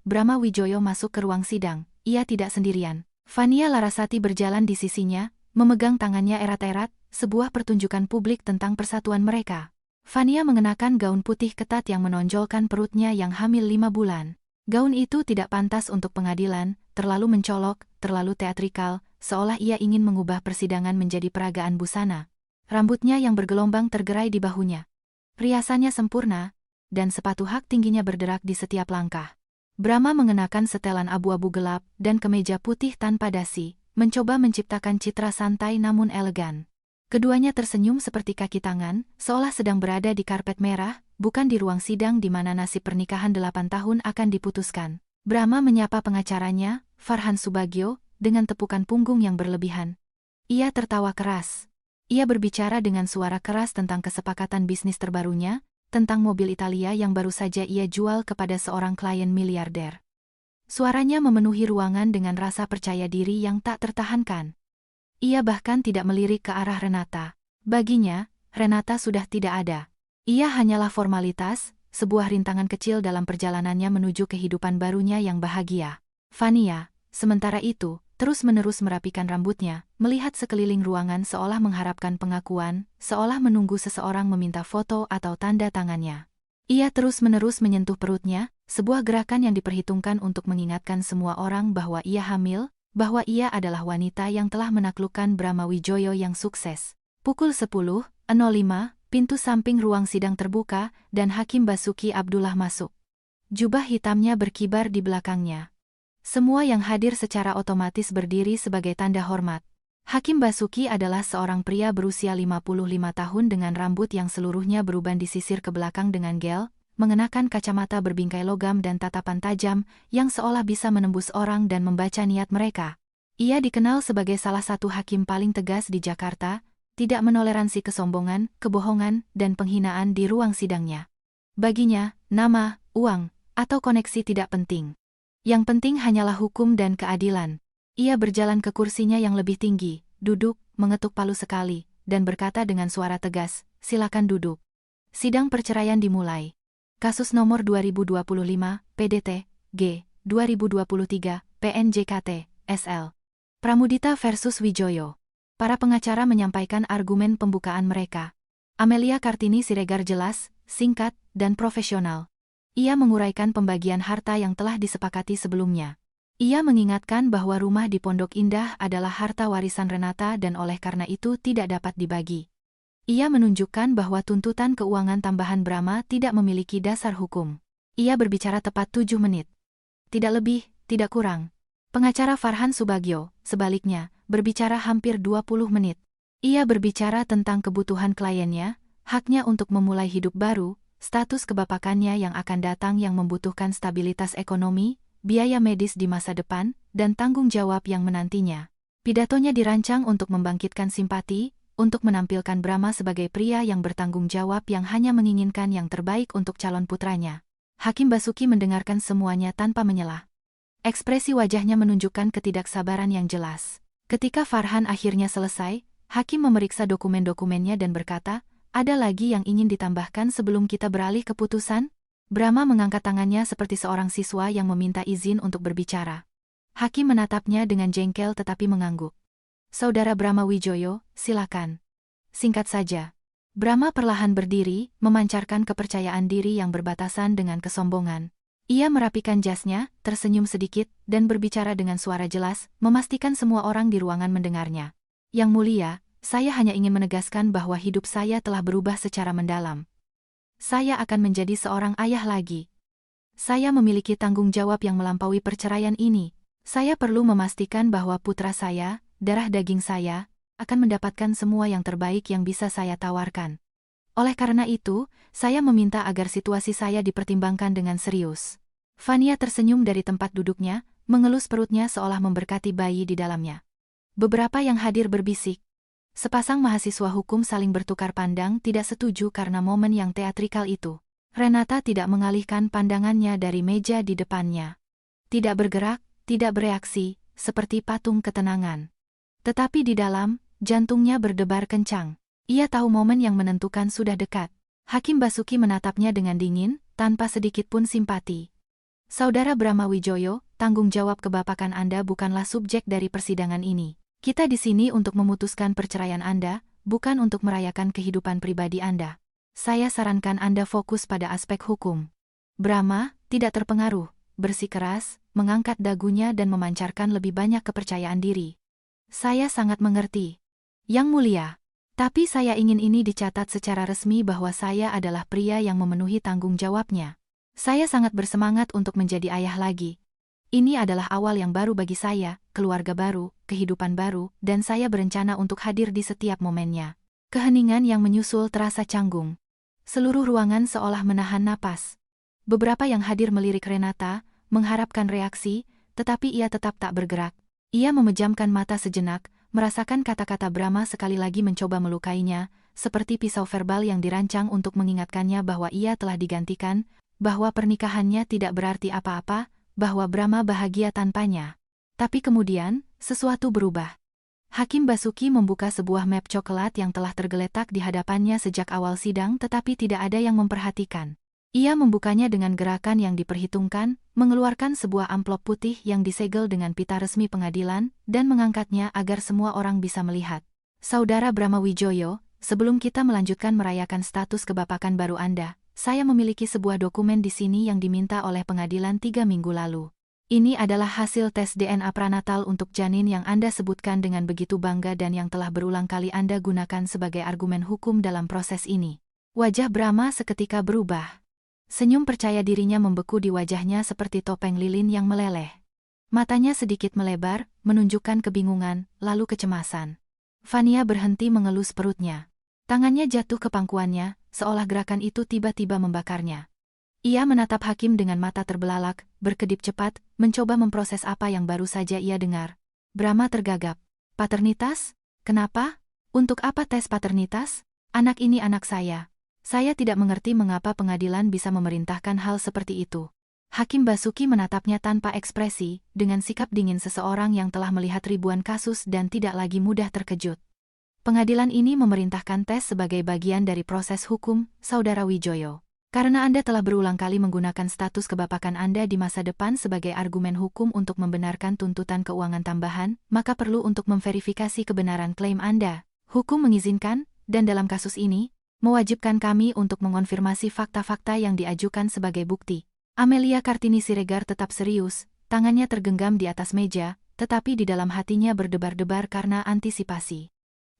Brahma Wijoyo masuk ke ruang sidang. Ia tidak sendirian. Fania Larasati berjalan di sisinya, memegang tangannya erat-erat, sebuah pertunjukan publik tentang persatuan mereka. Fania mengenakan gaun putih ketat yang menonjolkan perutnya yang hamil 5 bulan. Gaun itu tidak pantas untuk pengadilan, terlalu mencolok, terlalu teatrikal, seolah ia ingin mengubah persidangan menjadi peragaan busana. Rambutnya yang bergelombang tergerai di bahunya. Riasannya sempurna, dan sepatu hak tingginya berderak di setiap langkah. Brahma mengenakan setelan abu-abu gelap dan kemeja putih tanpa dasi, mencoba menciptakan citra santai namun elegan. Keduanya tersenyum seperti kaki tangan, seolah sedang berada di karpet merah, bukan di ruang sidang di mana nasib pernikahan 8 tahun akan diputuskan. Brahma menyapa pengacaranya, Farhan Subagio, dengan tepukan punggung yang berlebihan. Ia tertawa keras. Ia berbicara dengan suara keras tentang kesepakatan bisnis terbarunya, tentang mobil Italia yang baru saja ia jual kepada seorang klien miliarder. Suaranya memenuhi ruangan dengan rasa percaya diri yang tak tertahankan. Ia bahkan tidak melirik ke arah Renata. Baginya, Renata sudah tidak ada. Ia hanyalah formalitas, sebuah rintangan kecil dalam perjalanannya menuju kehidupan barunya yang bahagia. Fania, sementara itu, terus-menerus merapikan rambutnya, melihat sekeliling ruangan seolah mengharapkan pengakuan, seolah menunggu seseorang meminta foto atau tanda tangannya. Ia terus-menerus menyentuh perutnya, sebuah gerakan yang diperhitungkan untuk mengingatkan semua orang bahwa ia hamil, bahwa ia adalah wanita yang telah menaklukkan Brahma Wijoyo yang sukses. Pukul 10.05, pintu samping ruang sidang terbuka, dan Hakim Basuki Abdullah masuk. Jubah hitamnya berkibar di belakangnya. Semua yang hadir secara otomatis berdiri sebagai tanda hormat. Hakim Basuki adalah seorang pria berusia 55 tahun dengan rambut yang seluruhnya beruban disisir ke belakang dengan gel, mengenakan kacamata berbingkai logam dan tatapan tajam yang seolah bisa menembus orang dan membaca niat mereka. Ia dikenal sebagai salah satu hakim paling tegas di Jakarta, tidak menoleransi kesombongan, kebohongan, dan penghinaan di ruang sidangnya. Baginya, nama, uang, atau koneksi tidak penting. Yang penting hanyalah hukum dan keadilan. Ia berjalan ke kursinya yang lebih tinggi, duduk, mengetuk palu sekali, dan berkata dengan suara tegas, silakan duduk. Sidang perceraian dimulai. Kasus nomor 2025, PDT, G, 2023, PNJKT, SL. Pramudita versus Wijoyo. Para pengacara menyampaikan argumen pembukaan mereka. Amelia Kartini Siregar jelas, singkat, dan profesional. Ia menguraikan pembagian harta yang telah disepakati sebelumnya. Ia mengingatkan bahwa rumah di Pondok Indah adalah harta warisan Renata dan oleh karena itu tidak dapat dibagi. Ia menunjukkan bahwa tuntutan keuangan tambahan Brahma tidak memiliki dasar hukum. Ia berbicara tepat 7 menit. Tidak lebih, tidak kurang. Pengacara Farhan Subagio, sebaliknya, berbicara hampir 20 menit. Ia berbicara tentang kebutuhan kliennya, haknya untuk memulai hidup baru, status kebapakannya yang akan datang yang membutuhkan stabilitas ekonomi, biaya medis di masa depan, dan tanggung jawab yang menantinya. Pidatonya dirancang untuk membangkitkan simpati, untuk menampilkan Brahma sebagai pria yang bertanggung jawab yang hanya menginginkan yang terbaik untuk calon putranya. Hakim Basuki mendengarkan semuanya tanpa menyelah. Ekspresi wajahnya menunjukkan ketidaksabaran yang jelas. Ketika Farhan akhirnya selesai, hakim memeriksa dokumen-dokumennya dan berkata, "Ada lagi yang ingin ditambahkan sebelum kita beralih ke putusan?" Brahma mengangkat tangannya seperti seorang siswa yang meminta izin untuk berbicara. Hakim menatapnya dengan jengkel tetapi mengangguk. "Saudara Brahma Wijoyo, silakan." Singkat saja. Brahma perlahan berdiri, memancarkan kepercayaan diri yang berbatasan dengan kesombongan. Ia merapikan jasnya, tersenyum sedikit, dan berbicara dengan suara jelas, memastikan semua orang di ruangan mendengarnya. "Yang mulia, saya hanya ingin menegaskan bahwa hidup saya telah berubah secara mendalam. Saya akan menjadi seorang ayah lagi. Saya memiliki tanggung jawab yang melampaui perceraian ini. Saya perlu memastikan bahwa putra saya, darah daging saya, akan mendapatkan semua yang terbaik yang bisa saya tawarkan. Oleh karena itu, saya meminta agar situasi saya dipertimbangkan dengan serius." Fania tersenyum dari tempat duduknya, mengelus perutnya seolah memberkati bayi di dalamnya. Beberapa yang hadir berbisik. Sepasang mahasiswa hukum saling bertukar pandang tidak setuju karena momen yang teatrikal itu. Renata tidak mengalihkan pandangannya dari meja di depannya. Tidak bergerak, tidak bereaksi, seperti patung ketenangan. Tetapi di dalam, jantungnya berdebar kencang. Ia tahu momen yang menentukan sudah dekat. Hakim Basuki menatapnya dengan dingin, tanpa sedikit pun simpati. "Saudara Brahma Wijoyo, tanggung jawab kebapakan Anda bukanlah subjek dari persidangan ini. Kita di sini untuk memutuskan perceraian Anda, bukan untuk merayakan kehidupan pribadi Anda. Saya sarankan Anda fokus pada aspek hukum." Brahma, tidak terpengaruh, bersikeras, mengangkat dagunya dan memancarkan lebih banyak kepercayaan diri. "Saya sangat mengerti, Yang Mulia. Tapi saya ingin ini dicatat secara resmi bahwa saya adalah pria yang memenuhi tanggung jawabnya. Saya sangat bersemangat untuk menjadi ayah lagi. Ini adalah awal yang baru bagi saya, keluarga baru, kehidupan baru, dan saya berencana untuk hadir di setiap momennya." Keheningan yang menyusul terasa canggung. Seluruh ruangan seolah menahan napas. Beberapa yang hadir melirik Renata, mengharapkan reaksi, tetapi ia tetap tak bergerak. Ia memejamkan mata sejenak, merasakan kata-kata Brahma sekali lagi mencoba melukainya, seperti pisau verbal yang dirancang untuk mengingatkannya bahwa ia telah digantikan, bahwa pernikahannya tidak berarti apa-apa, bahwa Brahma bahagia tanpanya. Tapi kemudian, sesuatu berubah. Hakim Basuki membuka sebuah map coklat yang telah tergeletak di hadapannya sejak awal sidang tetapi tidak ada yang memperhatikan. Ia membukanya dengan gerakan yang diperhitungkan, mengeluarkan sebuah amplop putih yang disegel dengan pita resmi pengadilan, dan mengangkatnya agar semua orang bisa melihat. "Saudara Brahma Wijoyo, sebelum kita melanjutkan merayakan status kebapakan baru Anda, saya memiliki sebuah dokumen di sini yang diminta oleh pengadilan 3 minggu lalu. Ini adalah hasil tes DNA pranatal untuk janin yang Anda sebutkan dengan begitu bangga dan yang telah berulang kali Anda gunakan sebagai argumen hukum dalam proses ini." Wajah Brahma seketika berubah. Senyum percaya dirinya membeku di wajahnya seperti topeng lilin yang meleleh. Matanya sedikit melebar, menunjukkan kebingungan, lalu kecemasan. Fania berhenti mengelus perutnya. Tangannya jatuh ke pangkuannya, seolah gerakan itu tiba-tiba membakarnya. Ia menatap hakim dengan mata terbelalak, berkedip cepat, mencoba memproses apa yang baru saja ia dengar. Brahma tergagap. "Paternitas? Kenapa? Untuk apa tes paternitas? Anak ini anak saya. Saya tidak mengerti mengapa pengadilan bisa memerintahkan hal seperti itu." Hakim Basuki menatapnya tanpa ekspresi, dengan sikap dingin seseorang yang telah melihat ribuan kasus dan tidak lagi mudah terkejut. Pengadilan ini memerintahkan tes sebagai bagian dari proses hukum, Saudara Wijoyo. Karena Anda telah berulang kali menggunakan status kebapakan Anda di masa depan sebagai argumen hukum untuk membenarkan tuntutan keuangan tambahan, maka perlu untuk memverifikasi kebenaran klaim Anda. Hukum mengizinkan, dan dalam kasus ini, mewajibkan kami untuk mengonfirmasi fakta-fakta yang diajukan sebagai bukti. Amelia Kartini Siregar tetap serius, tangannya tergenggam di atas meja, tetapi di dalam hatinya berdebar-debar karena antisipasi.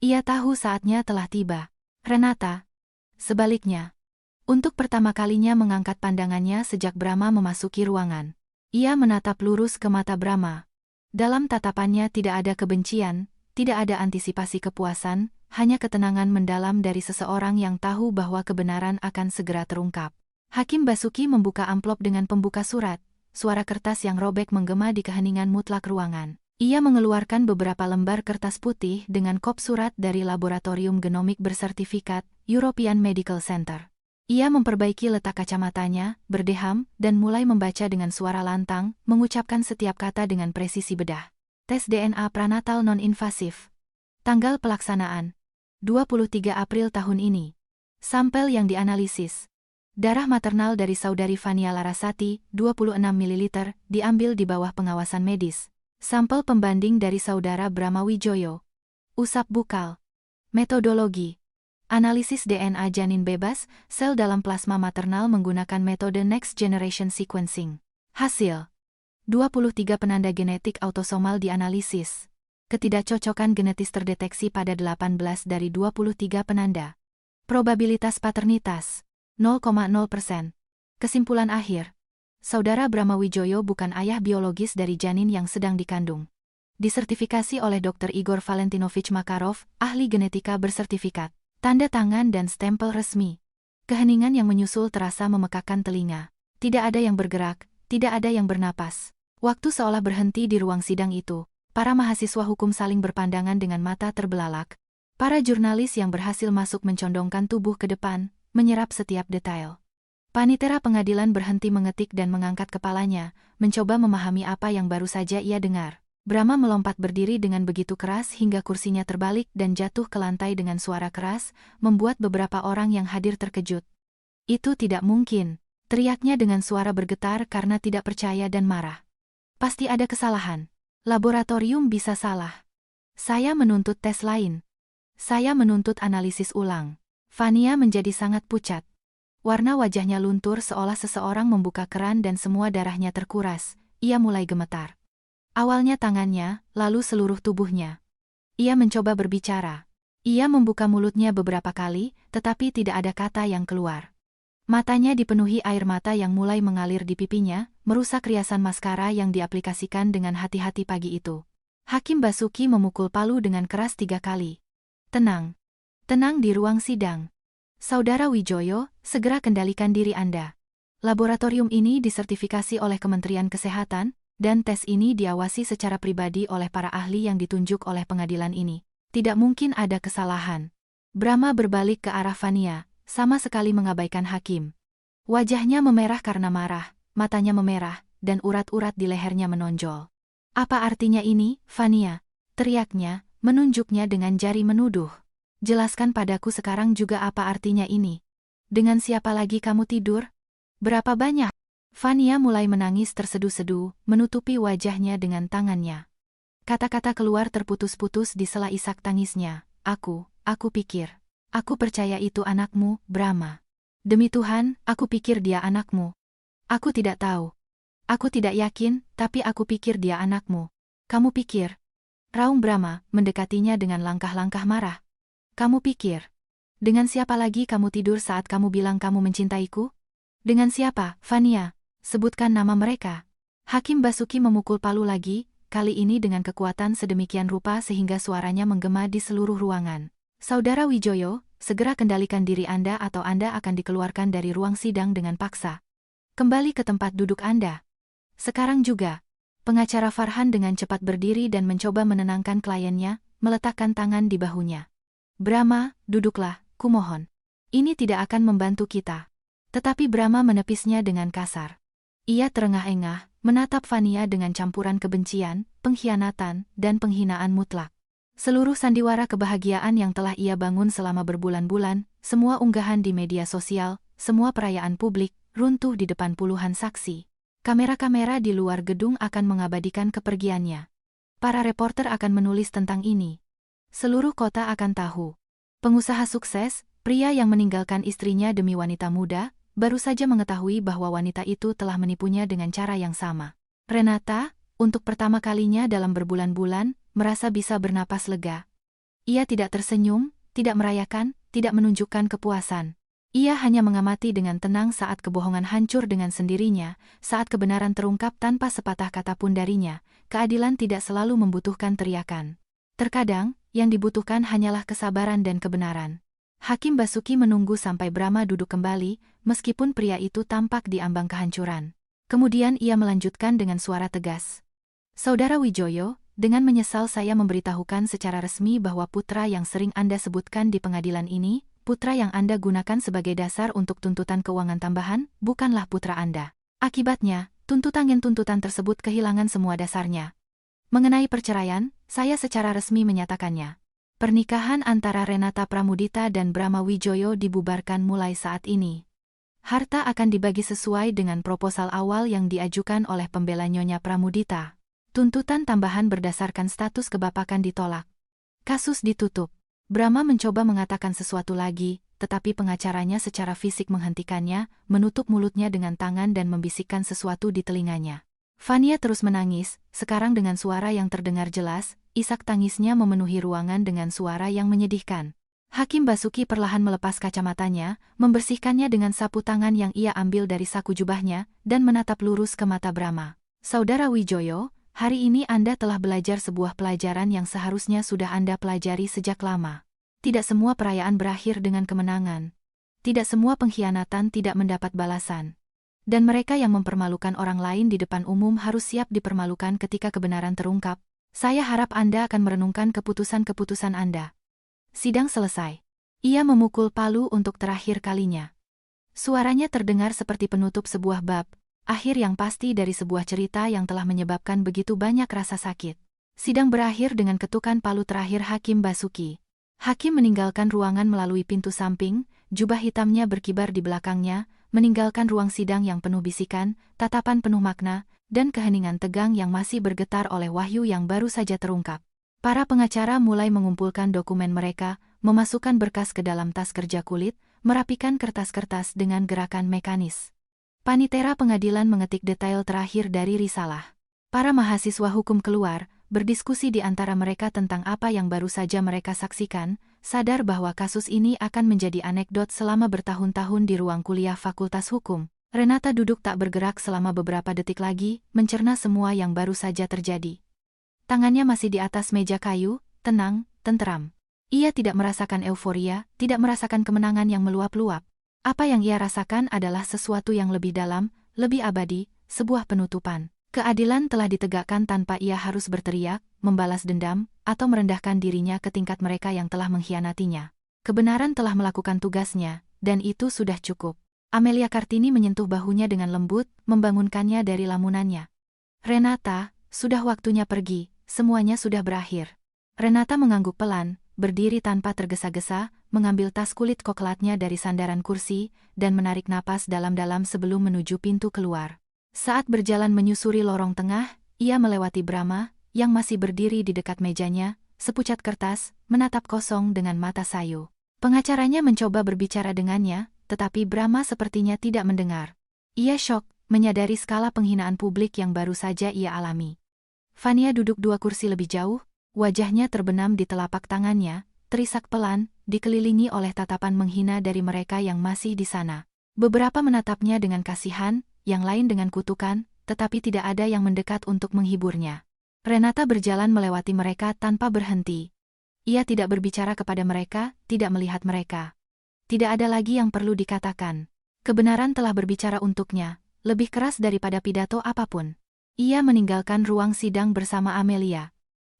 Ia tahu saatnya telah tiba. Renata, sebaliknya, untuk pertama kalinya mengangkat pandangannya sejak Brahma memasuki ruangan. Ia menatap lurus ke mata Brahma. Dalam tatapannya tidak ada kebencian, tidak ada antisipasi kepuasan, hanya ketenangan mendalam dari seseorang yang tahu bahwa kebenaran akan segera terungkap. Hakim Basuki membuka amplop dengan pembuka surat, suara kertas yang robek menggema di keheningan mutlak ruangan. Ia mengeluarkan beberapa lembar kertas putih dengan kop surat dari Laboratorium Genomik bersertifikat, European Medical Center. Ia memperbaiki letak kacamatanya, berdeham, dan mulai membaca dengan suara lantang, mengucapkan setiap kata dengan presisi bedah. Tes DNA pranatal non-invasif. Tanggal pelaksanaan. 23 April tahun ini. Sampel yang dianalisis. Darah maternal dari Saudari Fania Larasati, 26 ml, diambil di bawah pengawasan medis. Sampel pembanding dari Saudara Brahma Wijoyo. Usap bukal. Metodologi. Analisis DNA janin bebas, sel dalam plasma maternal menggunakan metode Next Generation Sequencing. Hasil. 23 penanda genetik autosomal dianalisis. Ketidakcocokan genetis terdeteksi pada 18 dari 23 penanda. Probabilitas paternitas. 0,0%. Kesimpulan akhir. Saudara Brahma Wijoyo bukan ayah biologis dari janin yang sedang dikandung. Disertifikasi oleh Dr. Igor Valentinovich Makarov, ahli genetika bersertifikat. Tanda tangan dan stempel resmi. Keheningan yang menyusul terasa memekakkan telinga. Tidak ada yang bergerak, tidak ada yang bernapas. Waktu seolah berhenti di ruang sidang itu. Para mahasiswa hukum saling berpandangan dengan mata terbelalak. Para jurnalis yang berhasil masuk mencondongkan tubuh ke depan, menyerap setiap detail. Panitera pengadilan berhenti mengetik dan mengangkat kepalanya, mencoba memahami apa yang baru saja ia dengar. Brahma melompat berdiri dengan begitu keras hingga kursinya terbalik dan jatuh ke lantai dengan suara keras, membuat beberapa orang yang hadir terkejut. Itu tidak mungkin, teriaknya dengan suara bergetar karena tidak percaya dan marah. Pasti ada kesalahan. Laboratorium bisa salah. Saya menuntut tes lain. Saya menuntut analisis ulang. Fania menjadi sangat pucat. Warna wajahnya luntur seolah seseorang membuka keran dan semua darahnya terkuras. Ia mulai gemetar. Awalnya tangannya, lalu seluruh tubuhnya. Ia mencoba berbicara. Ia membuka mulutnya beberapa kali, tetapi tidak ada kata yang keluar. Matanya dipenuhi air mata yang mulai mengalir di pipinya, merusak riasan maskara yang diaplikasikan dengan hati-hati pagi itu. Hakim Basuki memukul palu dengan keras 3 kali. Tenang. Tenang di ruang sidang. Saudara Wijoyo, segera kendalikan diri Anda. Laboratorium ini disertifikasi oleh Kementerian Kesehatan, dan tes ini diawasi secara pribadi oleh para ahli yang ditunjuk oleh pengadilan ini. Tidak mungkin ada kesalahan. Brahma berbalik ke arah Fania, sama sekali mengabaikan hakim. Wajahnya memerah karena marah, matanya memerah, dan urat-urat di lehernya menonjol. Apa artinya ini, Fania? Teriaknya, menunjuknya dengan jari menuduh. Jelaskan padaku sekarang juga apa artinya ini. Dengan siapa lagi kamu tidur? Berapa banyak? Fania mulai menangis terseduh-seduh, menutupi wajahnya dengan tangannya. Kata-kata keluar terputus-putus di sela isak tangisnya. Aku pikir. Aku percaya itu anakmu, Brahma. Demi Tuhan, aku pikir dia anakmu. Aku tidak tahu. Aku tidak yakin, tapi aku pikir dia anakmu. Kamu pikir? Raung Brahma mendekatinya dengan langkah-langkah marah. Kamu pikir? Dengan siapa lagi kamu tidur saat kamu bilang kamu mencintaiku? Dengan siapa, Fania? Sebutkan nama mereka. Hakim Basuki memukul palu lagi, kali ini dengan kekuatan sedemikian rupa sehingga suaranya menggema di seluruh ruangan. Saudara Wijoyo, segera kendalikan diri Anda atau Anda akan dikeluarkan dari ruang sidang dengan paksa. Kembali ke tempat duduk Anda. Sekarang juga. Pengacara Farhan dengan cepat berdiri dan mencoba menenangkan kliennya, meletakkan tangan di bahunya. Brahma, duduklah, kumohon. Ini tidak akan membantu kita. Tetapi Brahma menepisnya dengan kasar. Ia terengah-engah, menatap Fania dengan campuran kebencian, pengkhianatan, dan penghinaan mutlak. Seluruh sandiwara kebahagiaan yang telah ia bangun selama berbulan-bulan, semua unggahan di media sosial, semua perayaan publik, runtuh di depan puluhan saksi. Kamera-kamera di luar gedung akan mengabadikan kepergiannya. Para reporter akan menulis tentang ini. Seluruh kota akan tahu. Pengusaha sukses, pria yang meninggalkan istrinya demi wanita muda, baru saja mengetahui bahwa wanita itu telah menipunya dengan cara yang sama. Renata, untuk pertama kalinya dalam berbulan-bulan, merasa bisa bernapas lega. Ia tidak tersenyum, tidak merayakan, tidak menunjukkan kepuasan. Ia hanya mengamati dengan tenang saat kebohongan hancur dengan sendirinya, saat kebenaran terungkap tanpa sepatah kata pun darinya. Keadilan tidak selalu membutuhkan teriakan. Terkadang, yang dibutuhkan hanyalah kesabaran dan kebenaran. Hakim Basuki menunggu sampai Brahma duduk kembali, meskipun pria itu tampak di ambang kehancuran. Kemudian ia melanjutkan dengan suara tegas. Saudara Wijoyo, dengan menyesal saya memberitahukan secara resmi bahwa putra yang sering Anda sebutkan di pengadilan ini, putra yang Anda gunakan sebagai dasar untuk tuntutan keuangan tambahan, bukanlah putra Anda. Akibatnya, tuntutan tersebut kehilangan semua dasarnya. Mengenai perceraian, saya secara resmi menyatakannya. Pernikahan antara Renata Pramudita dan Brahma Wijoyo dibubarkan mulai saat ini. Harta akan dibagi sesuai dengan proposal awal yang diajukan oleh pembela Nyonya Pramudita. Tuntutan tambahan berdasarkan status kebapakan ditolak. Kasus ditutup. Brahma mencoba mengatakan sesuatu lagi, tetapi pengacaranya secara fisik menghentikannya, menutup mulutnya dengan tangan dan membisikkan sesuatu di telinganya. Fania terus menangis, sekarang dengan suara yang terdengar jelas, isak tangisnya memenuhi ruangan dengan suara yang menyedihkan. Hakim Basuki perlahan melepas kacamatanya, membersihkannya dengan sapu tangan yang ia ambil dari saku jubahnya, dan menatap lurus ke mata Brahma. Saudara Wijoyo, hari ini Anda telah belajar sebuah pelajaran yang seharusnya sudah Anda pelajari sejak lama. Tidak semua perayaan berakhir dengan kemenangan. Tidak semua pengkhianatan tidak mendapat balasan. Dan mereka yang mempermalukan orang lain di depan umum harus siap dipermalukan ketika kebenaran terungkap. Saya harap Anda akan merenungkan keputusan-keputusan Anda. Sidang selesai. Ia memukul palu untuk terakhir kalinya. Suaranya terdengar seperti penutup sebuah bab. Akhir yang pasti dari sebuah cerita yang telah menyebabkan begitu banyak rasa sakit. Sidang berakhir dengan ketukan palu terakhir Hakim Basuki. Hakim meninggalkan ruangan melalui pintu samping, jubah hitamnya berkibar di belakangnya, meninggalkan ruang sidang yang penuh bisikan, tatapan penuh makna, dan keheningan tegang yang masih bergetar oleh wahyu yang baru saja terungkap. Para pengacara mulai mengumpulkan dokumen mereka, memasukkan berkas ke dalam tas kerja kulit, merapikan kertas-kertas dengan gerakan mekanis. Panitera pengadilan mengetik detail terakhir dari risalah. Para mahasiswa hukum keluar, berdiskusi di antara mereka tentang apa yang baru saja mereka saksikan, sadar bahwa kasus ini akan menjadi anekdot selama bertahun-tahun di ruang kuliah Fakultas Hukum. Renata duduk tak bergerak selama beberapa detik lagi, mencerna semua yang baru saja terjadi. Tangannya masih di atas meja kayu, tenang, tenteram. Ia tidak merasakan euforia, tidak merasakan kemenangan yang meluap-luap. Apa yang ia rasakan adalah sesuatu yang lebih dalam, lebih abadi, sebuah penutupan. Keadilan telah ditegakkan tanpa ia harus berteriak, membalas dendam, atau merendahkan dirinya ke tingkat mereka yang telah mengkhianatinya. Kebenaran telah melakukan tugasnya, dan itu sudah cukup. Amelia Kartini menyentuh bahunya dengan lembut, membangunkannya dari lamunannya. Renata, sudah waktunya pergi, semuanya sudah berakhir. Renata mengangguk pelan, berdiri tanpa tergesa-gesa, mengambil tas kulit koklatnya dari sandaran kursi, dan menarik napas dalam-dalam sebelum menuju pintu keluar. Saat berjalan menyusuri lorong tengah, ia melewati Brahma, yang masih berdiri di dekat mejanya, sepucat kertas, menatap kosong dengan mata sayu. Pengacaranya mencoba berbicara dengannya, tetapi Brahma sepertinya tidak mendengar. Ia syok, menyadari skala penghinaan publik yang baru saja ia alami. Fania duduk 2 kursi lebih jauh, wajahnya terbenam di telapak tangannya, terisak pelan, dikelilingi oleh tatapan menghina dari mereka yang masih di sana. Beberapa menatapnya dengan kasihan, yang lain dengan kutukan, tetapi tidak ada yang mendekat untuk menghiburnya. Renata berjalan melewati mereka tanpa berhenti. Ia tidak berbicara kepada mereka, tidak melihat mereka. Tidak ada lagi yang perlu dikatakan. Kebenaran telah berbicara untuknya, lebih keras daripada pidato apapun. Ia meninggalkan ruang sidang bersama Amelia.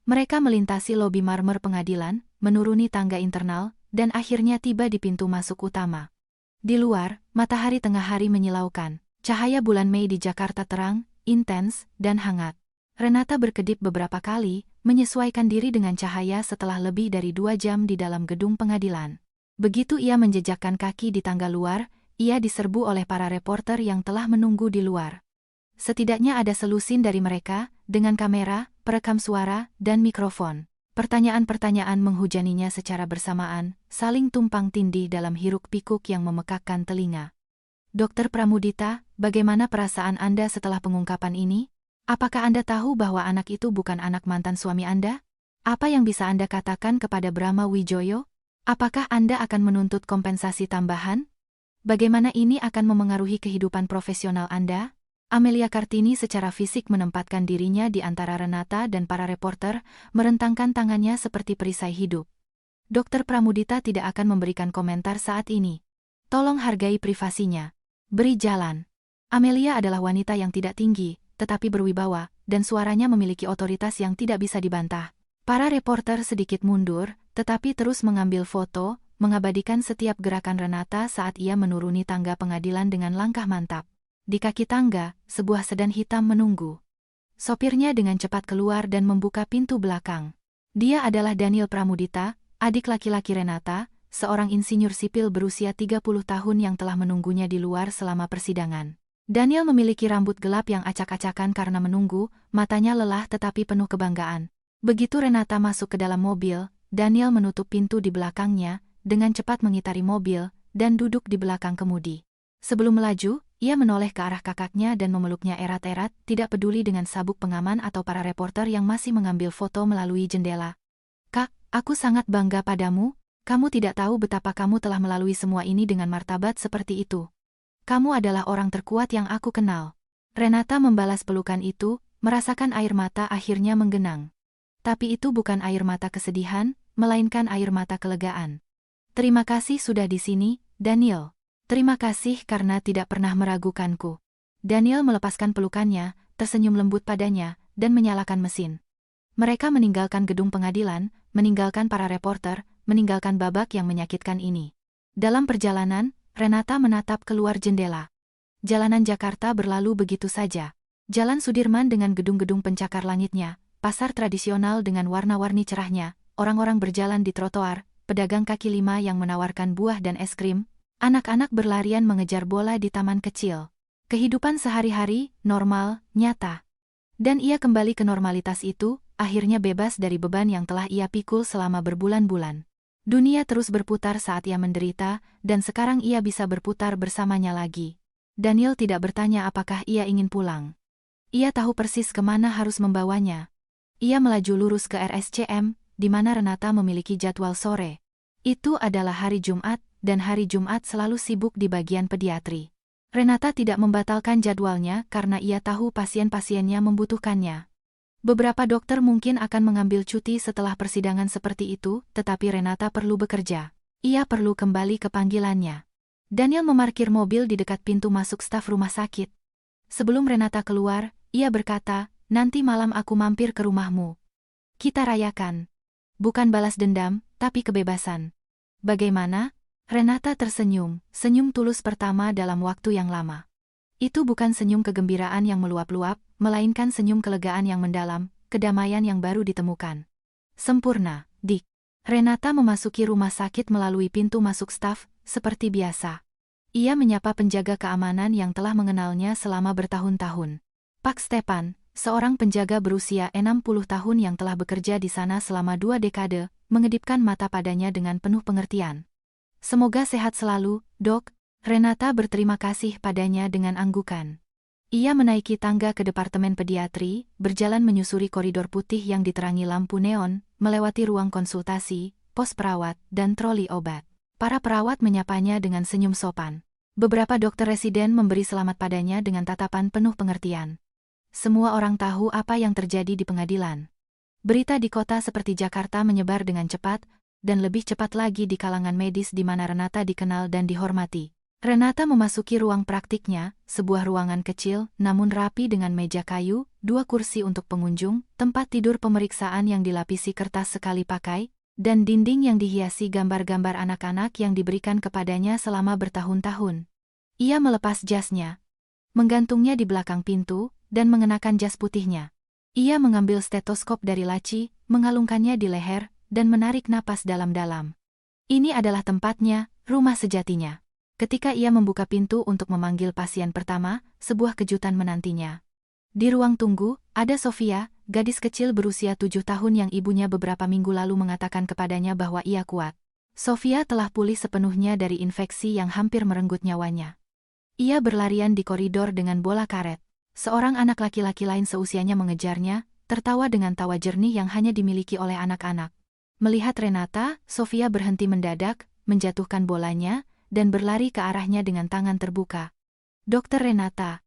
Mereka melintasi lobi marmer pengadilan, menuruni tangga internal, dan akhirnya tiba di pintu masuk utama. Di luar, matahari tengah hari menyilaukan. Cahaya bulan Mei di Jakarta terang, intens, dan hangat. Renata berkedip beberapa kali, menyesuaikan diri dengan cahaya setelah lebih dari 2 jam di dalam gedung pengadilan. Begitu ia menjejakkan kaki di tangga luar, ia diserbu oleh para reporter yang telah menunggu di luar. Setidaknya ada selusin dari mereka, dengan kamera, perekam suara, dan mikrofon. Pertanyaan-pertanyaan menghujaninya secara bersamaan, saling tumpang tindih dalam hiruk-pikuk yang memekakkan telinga. Dokter Pramudita, bagaimana perasaan Anda setelah pengungkapan ini? Apakah Anda tahu bahwa anak itu bukan anak mantan suami Anda? Apa yang bisa Anda katakan kepada Brahma Wijoyo? Apakah Anda akan menuntut kompensasi tambahan? Bagaimana ini akan memengaruhi kehidupan profesional Anda? Amelia Kartini secara fisik menempatkan dirinya di antara Renata dan para reporter, merentangkan tangannya seperti perisai hidup. Dokter Pramudita tidak akan memberikan komentar saat ini. Tolong hargai privasinya. Beri jalan. Amelia adalah wanita yang tidak tinggi, tetapi berwibawa, dan suaranya memiliki otoritas yang tidak bisa dibantah. Para reporter sedikit mundur, tetapi terus mengambil foto, mengabadikan setiap gerakan Renata saat ia menuruni tangga pengadilan dengan langkah mantap. Di kaki tangga, sebuah sedan hitam menunggu. Sopirnya dengan cepat keluar dan membuka pintu belakang. Dia adalah Daniel Pramudita, adik laki-laki Renata, seorang insinyur sipil berusia 30 tahun yang telah menunggunya di luar selama persidangan. Daniel memiliki rambut gelap yang acak-acakan karena menunggu, matanya lelah tetapi penuh kebanggaan. Begitu Renata masuk ke dalam mobil, Daniel menutup pintu di belakangnya, dengan cepat mengitari mobil, dan duduk di belakang kemudi. Sebelum melaju, ia menoleh ke arah kakaknya dan memeluknya erat-erat, tidak peduli dengan sabuk pengaman atau para reporter yang masih mengambil foto melalui jendela. "Kak, aku sangat bangga padamu, kamu tidak tahu betapa kamu telah melalui semua ini dengan martabat seperti itu. Kamu adalah orang terkuat yang aku kenal." Renata membalas pelukan itu, merasakan air mata akhirnya menggenang. Tapi itu bukan air mata kesedihan, melainkan air mata kelegaan. "Terima kasih sudah di sini, Daniel. Terima kasih karena tidak pernah meragukanku." Daniel melepaskan pelukannya, tersenyum lembut padanya, dan menyalakan mesin. Mereka meninggalkan gedung pengadilan, meninggalkan para reporter, meninggalkan babak yang menyakitkan ini. Dalam perjalanan, Renata menatap keluar jendela. Jalanan Jakarta berlalu begitu saja. Jalan Sudirman dengan gedung-gedung pencakar langitnya, pasar tradisional dengan warna-warni cerahnya, orang-orang berjalan di trotoar, pedagang kaki lima yang menawarkan buah dan es krim, anak-anak berlarian mengejar bola di taman kecil. Kehidupan sehari-hari, normal, nyata. Dan ia kembali ke normalitas itu, akhirnya bebas dari beban yang telah ia pikul selama berbulan-bulan. Dunia terus berputar saat ia menderita, dan sekarang ia bisa berputar bersamanya lagi. Daniel tidak bertanya apakah ia ingin pulang. Ia tahu persis kemana harus membawanya. Ia melaju lurus ke RSCM, di mana Renata memiliki jadwal sore. Itu adalah hari Jumat, dan hari Jumat selalu sibuk di bagian pediatri. Renata tidak membatalkan jadwalnya karena ia tahu pasien-pasiennya membutuhkannya. Beberapa dokter mungkin akan mengambil cuti setelah persidangan seperti itu, tetapi Renata perlu bekerja. Ia perlu kembali ke panggilannya. Daniel memarkir mobil di dekat pintu masuk staf rumah sakit. Sebelum Renata keluar, ia berkata, "Nanti malam aku mampir ke rumahmu. Kita rayakan. Bukan balas dendam, tapi kebebasan." "Bagaimana?" Renata tersenyum, senyum tulus pertama dalam waktu yang lama. Itu bukan senyum kegembiraan yang meluap-luap, melainkan senyum kelegaan yang mendalam, kedamaian yang baru ditemukan. "Sempurna, Dick." Renata memasuki rumah sakit melalui pintu masuk staf, seperti biasa. Ia menyapa penjaga keamanan yang telah mengenalnya selama bertahun-tahun. Pak Stepan, seorang penjaga berusia 60 tahun yang telah bekerja di sana selama 2 dekade, mengedipkan mata padanya dengan penuh pengertian. "Semoga sehat selalu, Dok." Renata berterima kasih padanya dengan anggukan. Ia menaiki tangga ke departemen pediatri, berjalan menyusuri koridor putih yang diterangi lampu neon, melewati ruang konsultasi, pos perawat, dan troli obat. Para perawat menyapanya dengan senyum sopan. Beberapa dokter residen memberi selamat padanya dengan tatapan penuh pengertian. Semua orang tahu apa yang terjadi di pengadilan. Berita di kota seperti Jakarta menyebar dengan cepat, dan lebih cepat lagi di kalangan medis di mana Renata dikenal dan dihormati. Renata memasuki ruang praktiknya, sebuah ruangan kecil, namun rapi dengan meja kayu, 2 kursi untuk pengunjung, tempat tidur pemeriksaan yang dilapisi kertas sekali pakai, dan dinding yang dihiasi gambar-gambar anak-anak yang diberikan kepadanya selama bertahun-tahun. Ia melepas jasnya, menggantungnya di belakang pintu, dan mengenakan jas putihnya. Ia mengambil stetoskop dari laci, mengalungkannya di leher, dan menarik napas dalam-dalam. Ini adalah tempatnya, rumah sejatinya. Ketika ia membuka pintu untuk memanggil pasien pertama, sebuah kejutan menantinya. Di ruang tunggu, ada Sofia, gadis kecil berusia 7 tahun yang ibunya beberapa minggu lalu mengatakan kepadanya bahwa ia kuat. Sofia telah pulih sepenuhnya dari infeksi yang hampir merenggut nyawanya. Ia berlarian di koridor dengan bola karet. Seorang anak laki-laki lain seusianya mengejarnya, tertawa dengan tawa jernih yang hanya dimiliki oleh anak-anak. Melihat Renata, Sofia berhenti mendadak, menjatuhkan bolanya, dan berlari ke arahnya dengan tangan terbuka. "Dokter Renata,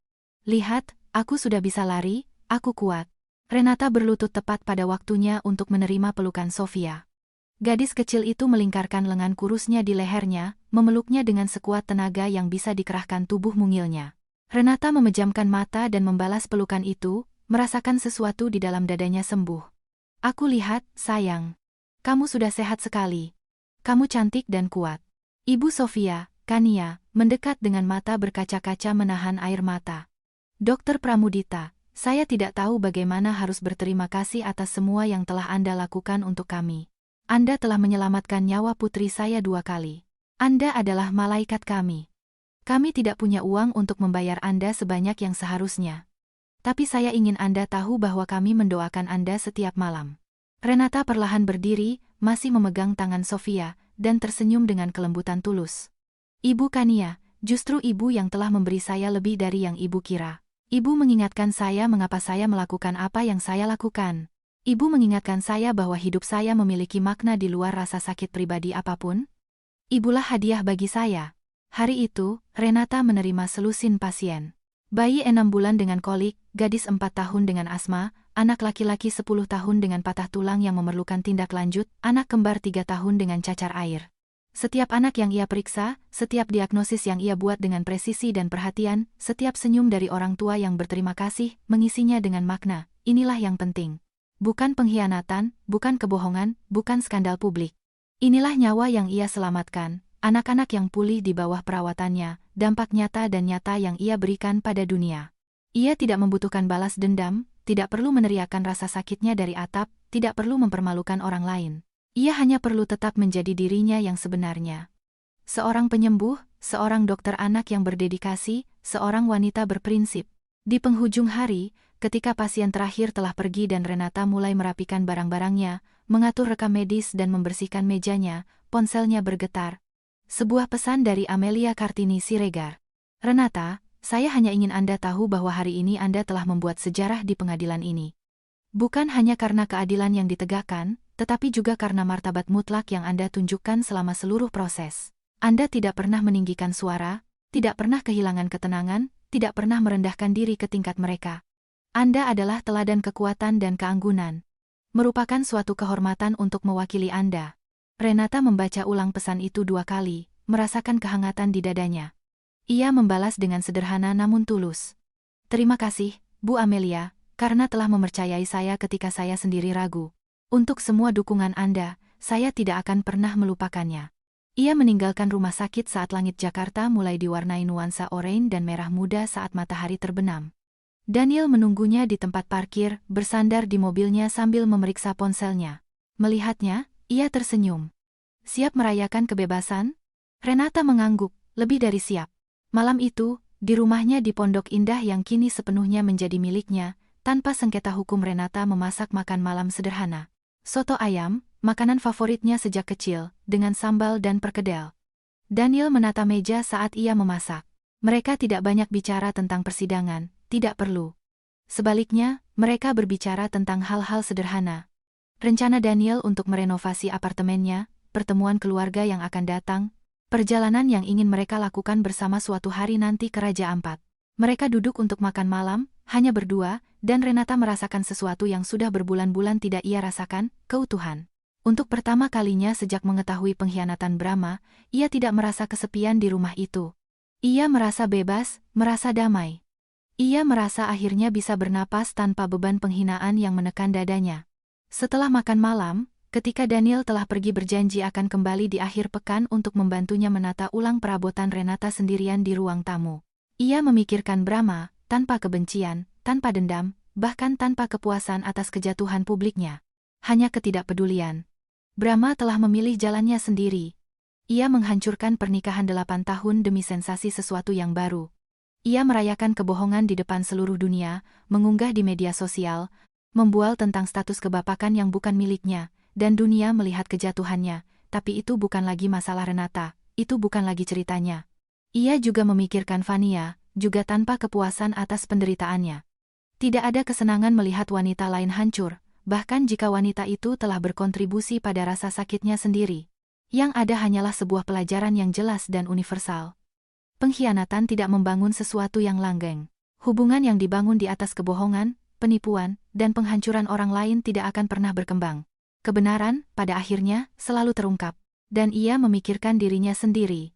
lihat, aku sudah bisa lari, aku kuat." Renata berlutut tepat pada waktunya untuk menerima pelukan Sofia. Gadis kecil itu melingkarkan lengan kurusnya di lehernya, memeluknya dengan sekuat tenaga yang bisa dikerahkan tubuh mungilnya. Renata memejamkan mata dan membalas pelukan itu, merasakan sesuatu di dalam dadanya sembuh. "Aku lihat, sayang. Kamu sudah sehat sekali. Kamu cantik dan kuat." Ibu Sofia, Kania, mendekat dengan mata berkaca-kaca menahan air mata. "Dokter Pramudita, saya tidak tahu bagaimana harus berterima kasih atas semua yang telah Anda lakukan untuk kami. Anda telah menyelamatkan nyawa putri saya 2 kali. Anda adalah malaikat kami. Kami tidak punya uang untuk membayar Anda sebanyak yang seharusnya. Tapi saya ingin Anda tahu bahwa kami mendoakan Anda setiap malam." Renata perlahan berdiri, masih memegang tangan Sofia, dan tersenyum dengan kelembutan tulus. "Ibu Kania, justru ibu yang telah memberi saya lebih dari yang ibu kira. Ibu mengingatkan saya mengapa saya melakukan apa yang saya lakukan. Ibu mengingatkan saya bahwa hidup saya memiliki makna di luar rasa sakit pribadi apapun. Ibulah hadiah bagi saya." Hari itu, Renata menerima selusin pasien. Bayi 6 bulan dengan kolik, gadis 4 tahun dengan asma, anak laki-laki 10 tahun dengan patah tulang yang memerlukan tindak lanjut, anak kembar 3 tahun dengan cacar air. Setiap anak yang ia periksa, setiap diagnosis yang ia buat dengan presisi dan perhatian, setiap senyum dari orang tua yang berterima kasih, mengisinya dengan makna. Inilah yang penting. Bukan pengkhianatan, bukan kebohongan, bukan skandal publik. Inilah nyawa yang ia selamatkan, anak-anak yang pulih di bawah perawatannya, dampak nyata dan nyata yang ia berikan pada dunia. Ia tidak membutuhkan balas dendam, tidak perlu meneriakkan rasa sakitnya dari atap, tidak perlu mempermalukan orang lain. Ia hanya perlu tetap menjadi dirinya yang sebenarnya. Seorang penyembuh, seorang dokter anak yang berdedikasi, seorang wanita berprinsip. Di penghujung hari, ketika pasien terakhir telah pergi dan Renata mulai merapikan barang-barangnya, mengatur rekam medis dan membersihkan mejanya, ponselnya bergetar. Sebuah pesan dari Amelia Kartini Siregar. "Renata, saya hanya ingin Anda tahu bahwa hari ini Anda telah membuat sejarah di pengadilan ini. Bukan hanya karena keadilan yang ditegakkan, tetapi juga karena martabat mutlak yang Anda tunjukkan selama seluruh proses. Anda tidak pernah meninggikan suara, tidak pernah kehilangan ketenangan, tidak pernah merendahkan diri ke tingkat mereka. Anda adalah teladan kekuatan dan keanggunan. Merupakan suatu kehormatan untuk mewakili Anda." Renata membaca ulang pesan itu 2 kali, merasakan kehangatan di dadanya. Ia membalas dengan sederhana namun tulus. "Terima kasih, Bu Amelia, karena telah mempercayai saya ketika saya sendiri ragu. Untuk semua dukungan Anda, saya tidak akan pernah melupakannya." Ia meninggalkan rumah sakit saat langit Jakarta mulai diwarnai nuansa oranye dan merah muda saat matahari terbenam. Daniel menunggunya di tempat parkir, bersandar di mobilnya sambil memeriksa ponselnya. Melihatnya, ia tersenyum. "Siap merayakan kebebasan?" Renata mengangguk, "Lebih dari siap." Malam itu, di rumahnya di Pondok Indah yang kini sepenuhnya menjadi miliknya, tanpa sengketa hukum Renata memasak makan malam sederhana. Soto ayam, makanan favoritnya sejak kecil, dengan sambal dan perkedel. Daniel menata meja saat ia memasak. Mereka tidak banyak bicara tentang persidangan, tidak perlu. Sebaliknya, mereka berbicara tentang hal-hal sederhana. Rencana Daniel untuk merenovasi apartemennya, pertemuan keluarga yang akan datang, perjalanan yang ingin mereka lakukan bersama suatu hari nanti ke Raja Ampat. Mereka duduk untuk makan malam, hanya berdua, dan Renata merasakan sesuatu yang sudah berbulan-bulan tidak ia rasakan, keutuhan. Untuk pertama kalinya sejak mengetahui pengkhianatan Brahma, ia tidak merasa kesepian di rumah itu. Ia merasa bebas, merasa damai. Ia merasa akhirnya bisa bernapas tanpa beban penghinaan yang menekan dadanya. Setelah makan malam, ketika Daniel telah pergi berjanji akan kembali di akhir pekan untuk membantunya menata ulang perabotan Renata sendirian di ruang tamu. Ia memikirkan Brahma, tanpa kebencian, tanpa dendam, bahkan tanpa kepuasan atas kejatuhan publiknya. Hanya ketidakpedulian. Brahma telah memilih jalannya sendiri. Ia menghancurkan pernikahan 8 tahun demi sensasi sesuatu yang baru. Ia merayakan kebohongan di depan seluruh dunia, mengunggah di media sosial, membual tentang status kebapakan yang bukan miliknya, dan dunia melihat kejatuhannya, tapi itu bukan lagi masalah Renata, itu bukan lagi ceritanya. Ia juga memikirkan Vania, juga tanpa kepuasan atas penderitaannya. Tidak ada kesenangan melihat wanita lain hancur, bahkan jika wanita itu telah berkontribusi pada rasa sakitnya sendiri. Yang ada hanyalah sebuah pelajaran yang jelas dan universal. Pengkhianatan tidak membangun sesuatu yang langgeng. Hubungan yang dibangun di atas kebohongan, penipuan, dan penghancuran orang lain tidak akan pernah berkembang. Kebenaran, pada akhirnya, selalu terungkap. Dan ia memikirkan dirinya sendiri.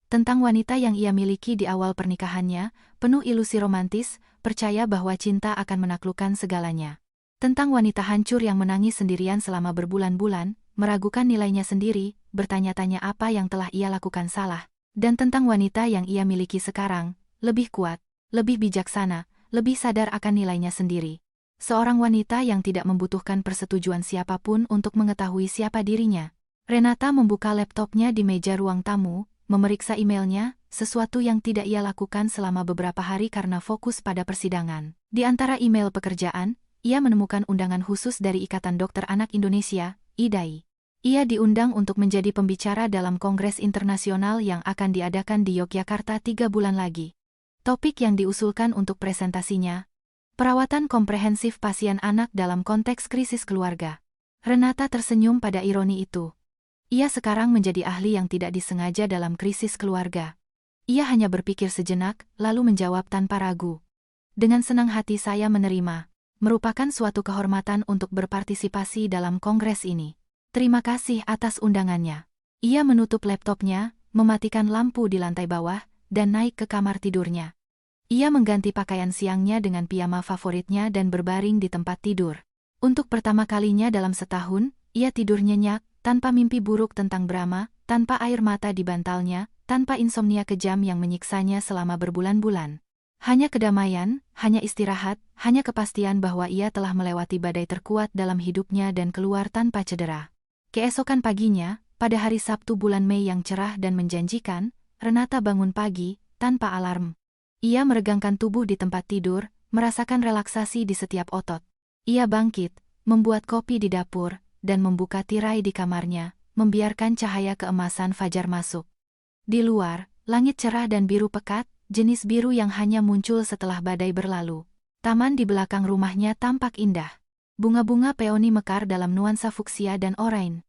Tentang wanita yang ia miliki di awal pernikahannya, penuh ilusi romantis, percaya bahwa cinta akan menaklukkan segalanya. Tentang wanita hancur yang menangis sendirian selama berbulan-bulan, meragukan nilainya sendiri, bertanya-tanya apa yang telah ia lakukan salah. Dan tentang wanita yang ia miliki sekarang, lebih kuat, lebih bijaksana, lebih sadar akan nilainya sendiri. Seorang wanita yang tidak membutuhkan persetujuan siapapun untuk mengetahui siapa dirinya. Renata membuka laptopnya di meja ruang tamu, memeriksa emailnya, sesuatu yang tidak ia lakukan selama beberapa hari karena fokus pada persidangan. Di antara email pekerjaan, ia menemukan undangan khusus dari Ikatan Dokter Anak Indonesia, IDAI. Ia diundang untuk menjadi pembicara dalam Kongres Internasional yang akan diadakan di Yogyakarta 3 bulan lagi. Topik yang diusulkan untuk presentasinya, perawatan komprehensif pasien anak dalam konteks krisis keluarga. Renata tersenyum pada ironi itu. Ia sekarang menjadi ahli yang tidak disengaja dalam krisis keluarga. Ia hanya berpikir sejenak, lalu menjawab tanpa ragu. Dengan senang hati saya menerima. Merupakan suatu kehormatan untuk berpartisipasi dalam kongres ini. Terima kasih atas undangannya. Ia menutup laptopnya, mematikan lampu di lantai bawah, dan naik ke kamar tidurnya. Ia mengganti pakaian siangnya dengan piyama favoritnya dan berbaring di tempat tidur. Untuk pertama kalinya dalam setahun, ia tidur nyenyak, tanpa mimpi buruk tentang Brahma, tanpa air mata di bantalnya, tanpa insomnia kejam yang menyiksanya selama berbulan-bulan. Hanya kedamaian, hanya istirahat, hanya kepastian bahwa ia telah melewati badai terkuat dalam hidupnya dan keluar tanpa cedera. Keesokan paginya, pada hari Sabtu bulan Mei yang cerah dan menjanjikan, Renata bangun pagi, tanpa alarm. Ia meregangkan tubuh di tempat tidur, merasakan relaksasi di setiap otot. Ia bangkit, membuat kopi di dapur, dan membuka tirai di kamarnya, membiarkan cahaya keemasan fajar masuk. Di luar, langit cerah dan biru pekat, jenis biru yang hanya muncul setelah badai berlalu. Taman di belakang rumahnya tampak indah. Bunga-bunga peoni mekar dalam nuansa fuksia dan oranye.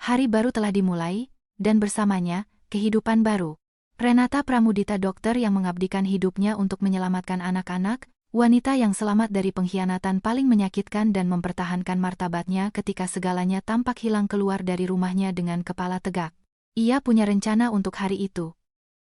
Hari baru telah dimulai, dan bersamanya, kehidupan baru. Renata Pramudita, dokter yang mengabdikan hidupnya untuk menyelamatkan anak-anak, wanita yang selamat dari pengkhianatan paling menyakitkan dan mempertahankan martabatnya ketika segalanya tampak hilang, keluar dari rumahnya dengan kepala tegak. Ia punya rencana untuk hari itu.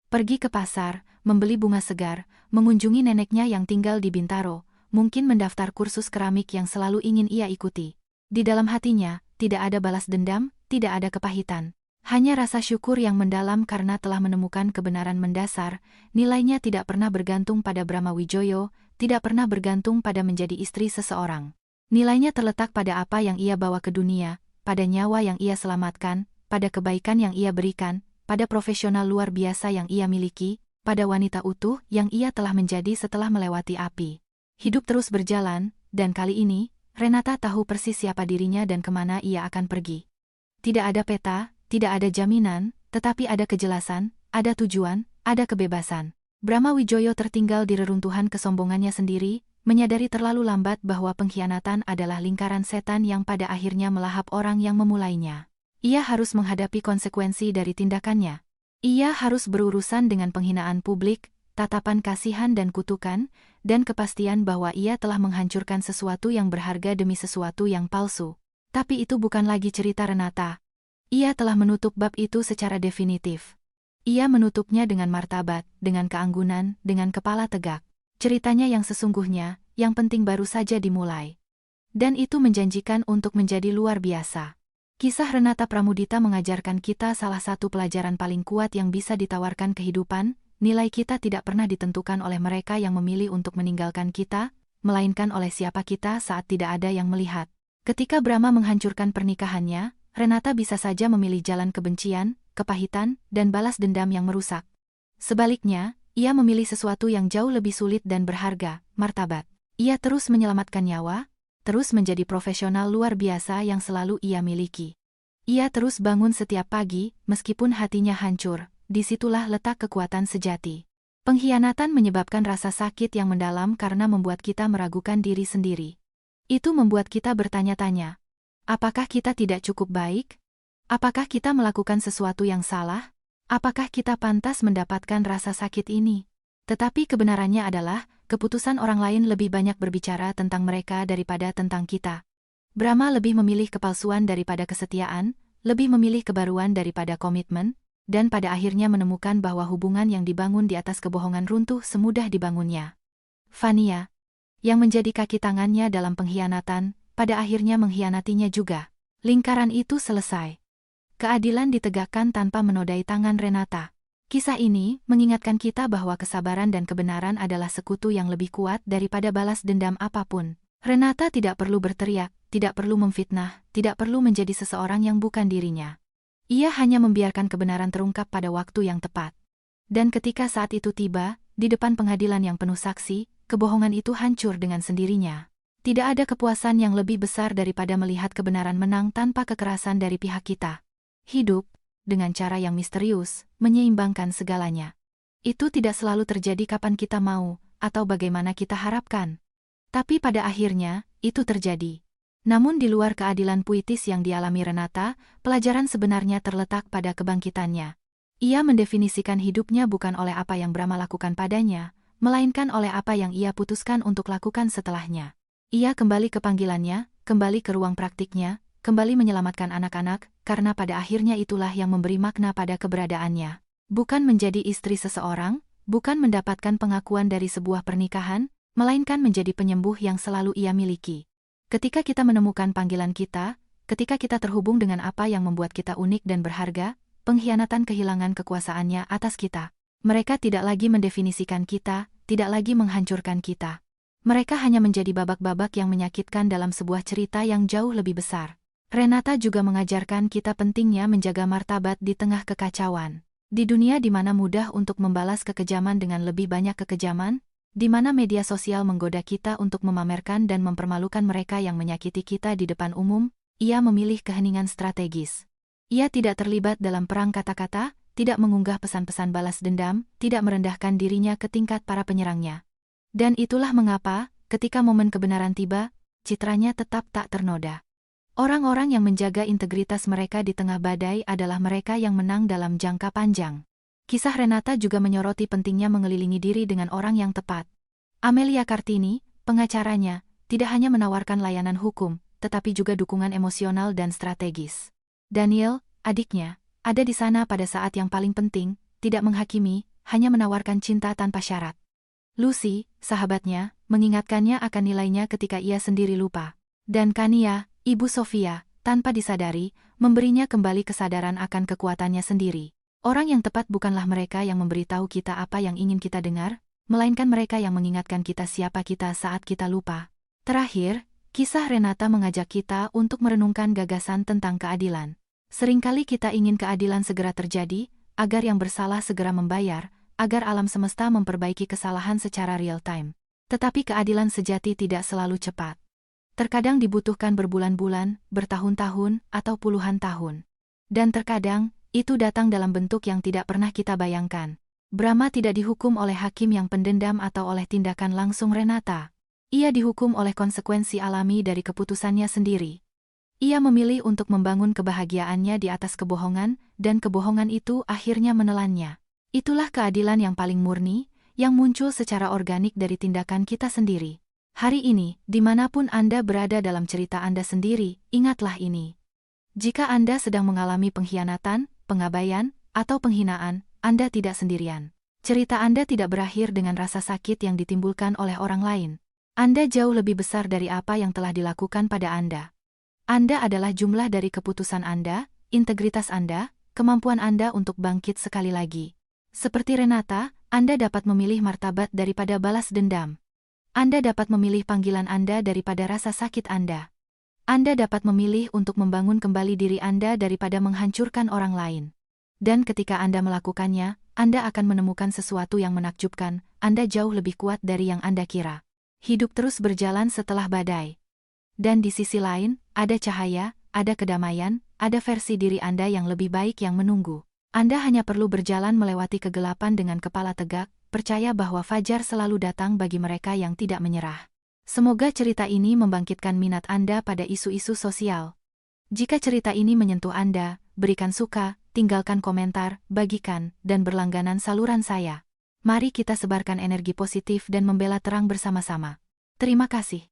Pergi ke pasar, membeli bunga segar, mengunjungi neneknya yang tinggal di Bintaro, mungkin mendaftar kursus keramik yang selalu ingin ia ikuti. Di dalam hatinya, tidak ada balas dendam, tidak ada kepahitan. Hanya rasa syukur yang mendalam karena telah menemukan kebenaran mendasar, nilainya tidak pernah bergantung pada Brahma Wijoyo, tidak pernah bergantung pada menjadi istri seseorang. Nilainya terletak pada apa yang ia bawa ke dunia, pada nyawa yang ia selamatkan, pada kebaikan yang ia berikan, pada profesional luar biasa yang ia miliki, pada wanita utuh yang ia telah menjadi setelah melewati api. Hidup terus berjalan, dan kali ini, Renata tahu persis siapa dirinya dan kemana ia akan pergi. Tidak ada peta, tidak ada jaminan, tetapi ada kejelasan, ada tujuan, ada kebebasan. Brahma Wijoyo tertinggal di reruntuhan kesombongannya sendiri, menyadari terlalu lambat bahwa pengkhianatan adalah lingkaran setan yang pada akhirnya melahap orang yang memulainya. Ia harus menghadapi konsekuensi dari tindakannya. Ia harus berurusan dengan penghinaan publik, tatapan kasihan dan kutukan, dan kepastian bahwa ia telah menghancurkan sesuatu yang berharga demi sesuatu yang palsu. Tapi itu bukan lagi cerita Renata. Ia telah menutup bab itu secara definitif. Ia menutupnya dengan martabat, dengan keanggunan, dengan kepala tegak. Ceritanya yang sesungguhnya, yang penting baru saja dimulai. Dan itu menjanjikan untuk menjadi luar biasa. Kisah Renata Pramudita mengajarkan kita salah satu pelajaran paling kuat yang bisa ditawarkan kehidupan. Nilai kita tidak pernah ditentukan oleh mereka yang memilih untuk meninggalkan kita, melainkan oleh siapa kita saat tidak ada yang melihat. Ketika Brahma menghancurkan pernikahannya, Renata bisa saja memilih jalan kebencian, kepahitan, dan balas dendam yang merusak. Sebaliknya, ia memilih sesuatu yang jauh lebih sulit dan berharga, martabat. Ia terus menyelamatkan nyawa, terus menjadi profesional luar biasa yang selalu ia miliki. Ia terus bangun setiap pagi, meskipun hatinya hancur, disitulah letak kekuatan sejati. Pengkhianatan menyebabkan rasa sakit yang mendalam karena membuat kita meragukan diri sendiri. Itu membuat kita bertanya-tanya, apakah kita tidak cukup baik? Apakah kita melakukan sesuatu yang salah? Apakah kita pantas mendapatkan rasa sakit ini? Tetapi kebenarannya adalah, keputusan orang lain lebih banyak berbicara tentang mereka daripada tentang kita. Brahma lebih memilih kepalsuan daripada kesetiaan, lebih memilih kebaruan daripada komitmen, dan pada akhirnya menemukan bahwa hubungan yang dibangun di atas kebohongan runtuh semudah dibangunnya. Fania, yang menjadi kaki tangannya dalam pengkhianatan, pada akhirnya mengkhianatinya juga. Lingkaran itu selesai. Keadilan ditegakkan tanpa menodai tangan Renata. Kisah ini mengingatkan kita bahwa kesabaran dan kebenaran adalah sekutu yang lebih kuat daripada balas dendam apapun. Renata tidak perlu berteriak, tidak perlu memfitnah, tidak perlu menjadi seseorang yang bukan dirinya. Ia hanya membiarkan kebenaran terungkap pada waktu yang tepat. Dan ketika saat itu tiba, di depan pengadilan yang penuh saksi, kebohongan itu hancur dengan sendirinya. Tidak ada kepuasan yang lebih besar daripada melihat kebenaran menang tanpa kekerasan dari pihak kita. Hidup, dengan cara yang misterius, menyeimbangkan segalanya. Itu tidak selalu terjadi kapan kita mau, atau bagaimana kita harapkan. Tapi pada akhirnya, itu terjadi. Namun di luar keadilan puitis yang dialami Renata, pelajaran sebenarnya terletak pada kebangkitannya. Ia mendefinisikan hidupnya bukan oleh apa yang Brahma lakukan padanya, melainkan oleh apa yang ia putuskan untuk lakukan setelahnya. Ia kembali ke panggilannya, kembali ke ruang praktiknya, kembali menyelamatkan anak-anak, karena pada akhirnya itulah yang memberi makna pada keberadaannya. Bukan menjadi istri seseorang, bukan mendapatkan pengakuan dari sebuah pernikahan, melainkan menjadi penyembuh yang selalu ia miliki. Ketika kita menemukan panggilan kita, ketika kita terhubung dengan apa yang membuat kita unik dan berharga, pengkhianatan kehilangan kekuasaannya atas kita. Mereka tidak lagi mendefinisikan kita, tidak lagi menghancurkan kita. Mereka hanya menjadi babak-babak yang menyakitkan dalam sebuah cerita yang jauh lebih besar. Renata juga mengajarkan kita pentingnya menjaga martabat di tengah kekacauan. Di dunia di mana mudah untuk membalas kekejaman dengan lebih banyak kekejaman, di mana media sosial menggoda kita untuk memamerkan dan mempermalukan mereka yang menyakiti kita di depan umum, ia memilih keheningan strategis. Ia tidak terlibat dalam perang kata-kata, tidak mengunggah pesan-pesan balas dendam, tidak merendahkan dirinya ke tingkat para penyerangnya. Dan itulah mengapa, ketika momen kebenaran tiba, citranya tetap tak ternoda. Orang-orang yang menjaga integritas mereka di tengah badai adalah mereka yang menang dalam jangka panjang. Kisah Renata juga menyoroti pentingnya mengelilingi diri dengan orang yang tepat. Amelia Kartini, pengacaranya, tidak hanya menawarkan layanan hukum, tetapi juga dukungan emosional dan strategis. Daniel, adiknya, ada di sana pada saat yang paling penting, tidak menghakimi, hanya menawarkan cinta tanpa syarat. Lucy, sahabatnya, mengingatkannya akan nilainya ketika ia sendiri lupa. Dan Kania, Ibu Sofia, tanpa disadari, memberinya kembali kesadaran akan kekuatannya sendiri. Orang yang tepat bukanlah mereka yang memberitahu kita apa yang ingin kita dengar, melainkan mereka yang mengingatkan kita siapa kita saat kita lupa. Terakhir, kisah Renata mengajak kita untuk merenungkan gagasan tentang keadilan. Seringkali kita ingin keadilan segera terjadi, agar yang bersalah segera membayar, agar alam semesta memperbaiki kesalahan secara real time. Tetapi keadilan sejati tidak selalu cepat. Terkadang dibutuhkan berbulan-bulan, bertahun-tahun, atau puluhan tahun. Dan terkadang, itu datang dalam bentuk yang tidak pernah kita bayangkan. Brahma tidak dihukum oleh hakim yang pendendam atau oleh tindakan langsung Renata. Ia dihukum oleh konsekuensi alami dari keputusannya sendiri. Ia memilih untuk membangun kebahagiaannya di atas kebohongan, dan kebohongan itu akhirnya menelannya. Itulah keadilan yang paling murni, yang muncul secara organik dari tindakan kita sendiri. Hari ini, dimanapun Anda berada dalam cerita Anda sendiri, ingatlah ini. Jika Anda sedang mengalami pengkhianatan, pengabaian, atau penghinaan, Anda tidak sendirian. Cerita Anda tidak berakhir dengan rasa sakit yang ditimbulkan oleh orang lain. Anda jauh lebih besar dari apa yang telah dilakukan pada Anda. Anda adalah jumlah dari keputusan Anda, integritas Anda, kemampuan Anda untuk bangkit sekali lagi. Seperti Renata, Anda dapat memilih martabat daripada balas dendam. Anda dapat memilih panggilan Anda daripada rasa sakit Anda. Anda dapat memilih untuk membangun kembali diri Anda daripada menghancurkan orang lain. Dan ketika Anda melakukannya, Anda akan menemukan sesuatu yang menakjubkan, Anda jauh lebih kuat dari yang Anda kira. Hidup terus berjalan setelah badai. Dan di sisi lain, ada cahaya, ada kedamaian, ada versi diri Anda yang lebih baik yang menunggu. Anda hanya perlu berjalan melewati kegelapan dengan kepala tegak, percaya bahwa fajar selalu datang bagi mereka yang tidak menyerah. Semoga cerita ini membangkitkan minat Anda pada isu-isu sosial. Jika cerita ini menyentuh Anda, berikan suka, tinggalkan komentar, bagikan, dan berlangganan saluran saya. Mari kita sebarkan energi positif dan membela terang bersama-sama. Terima kasih.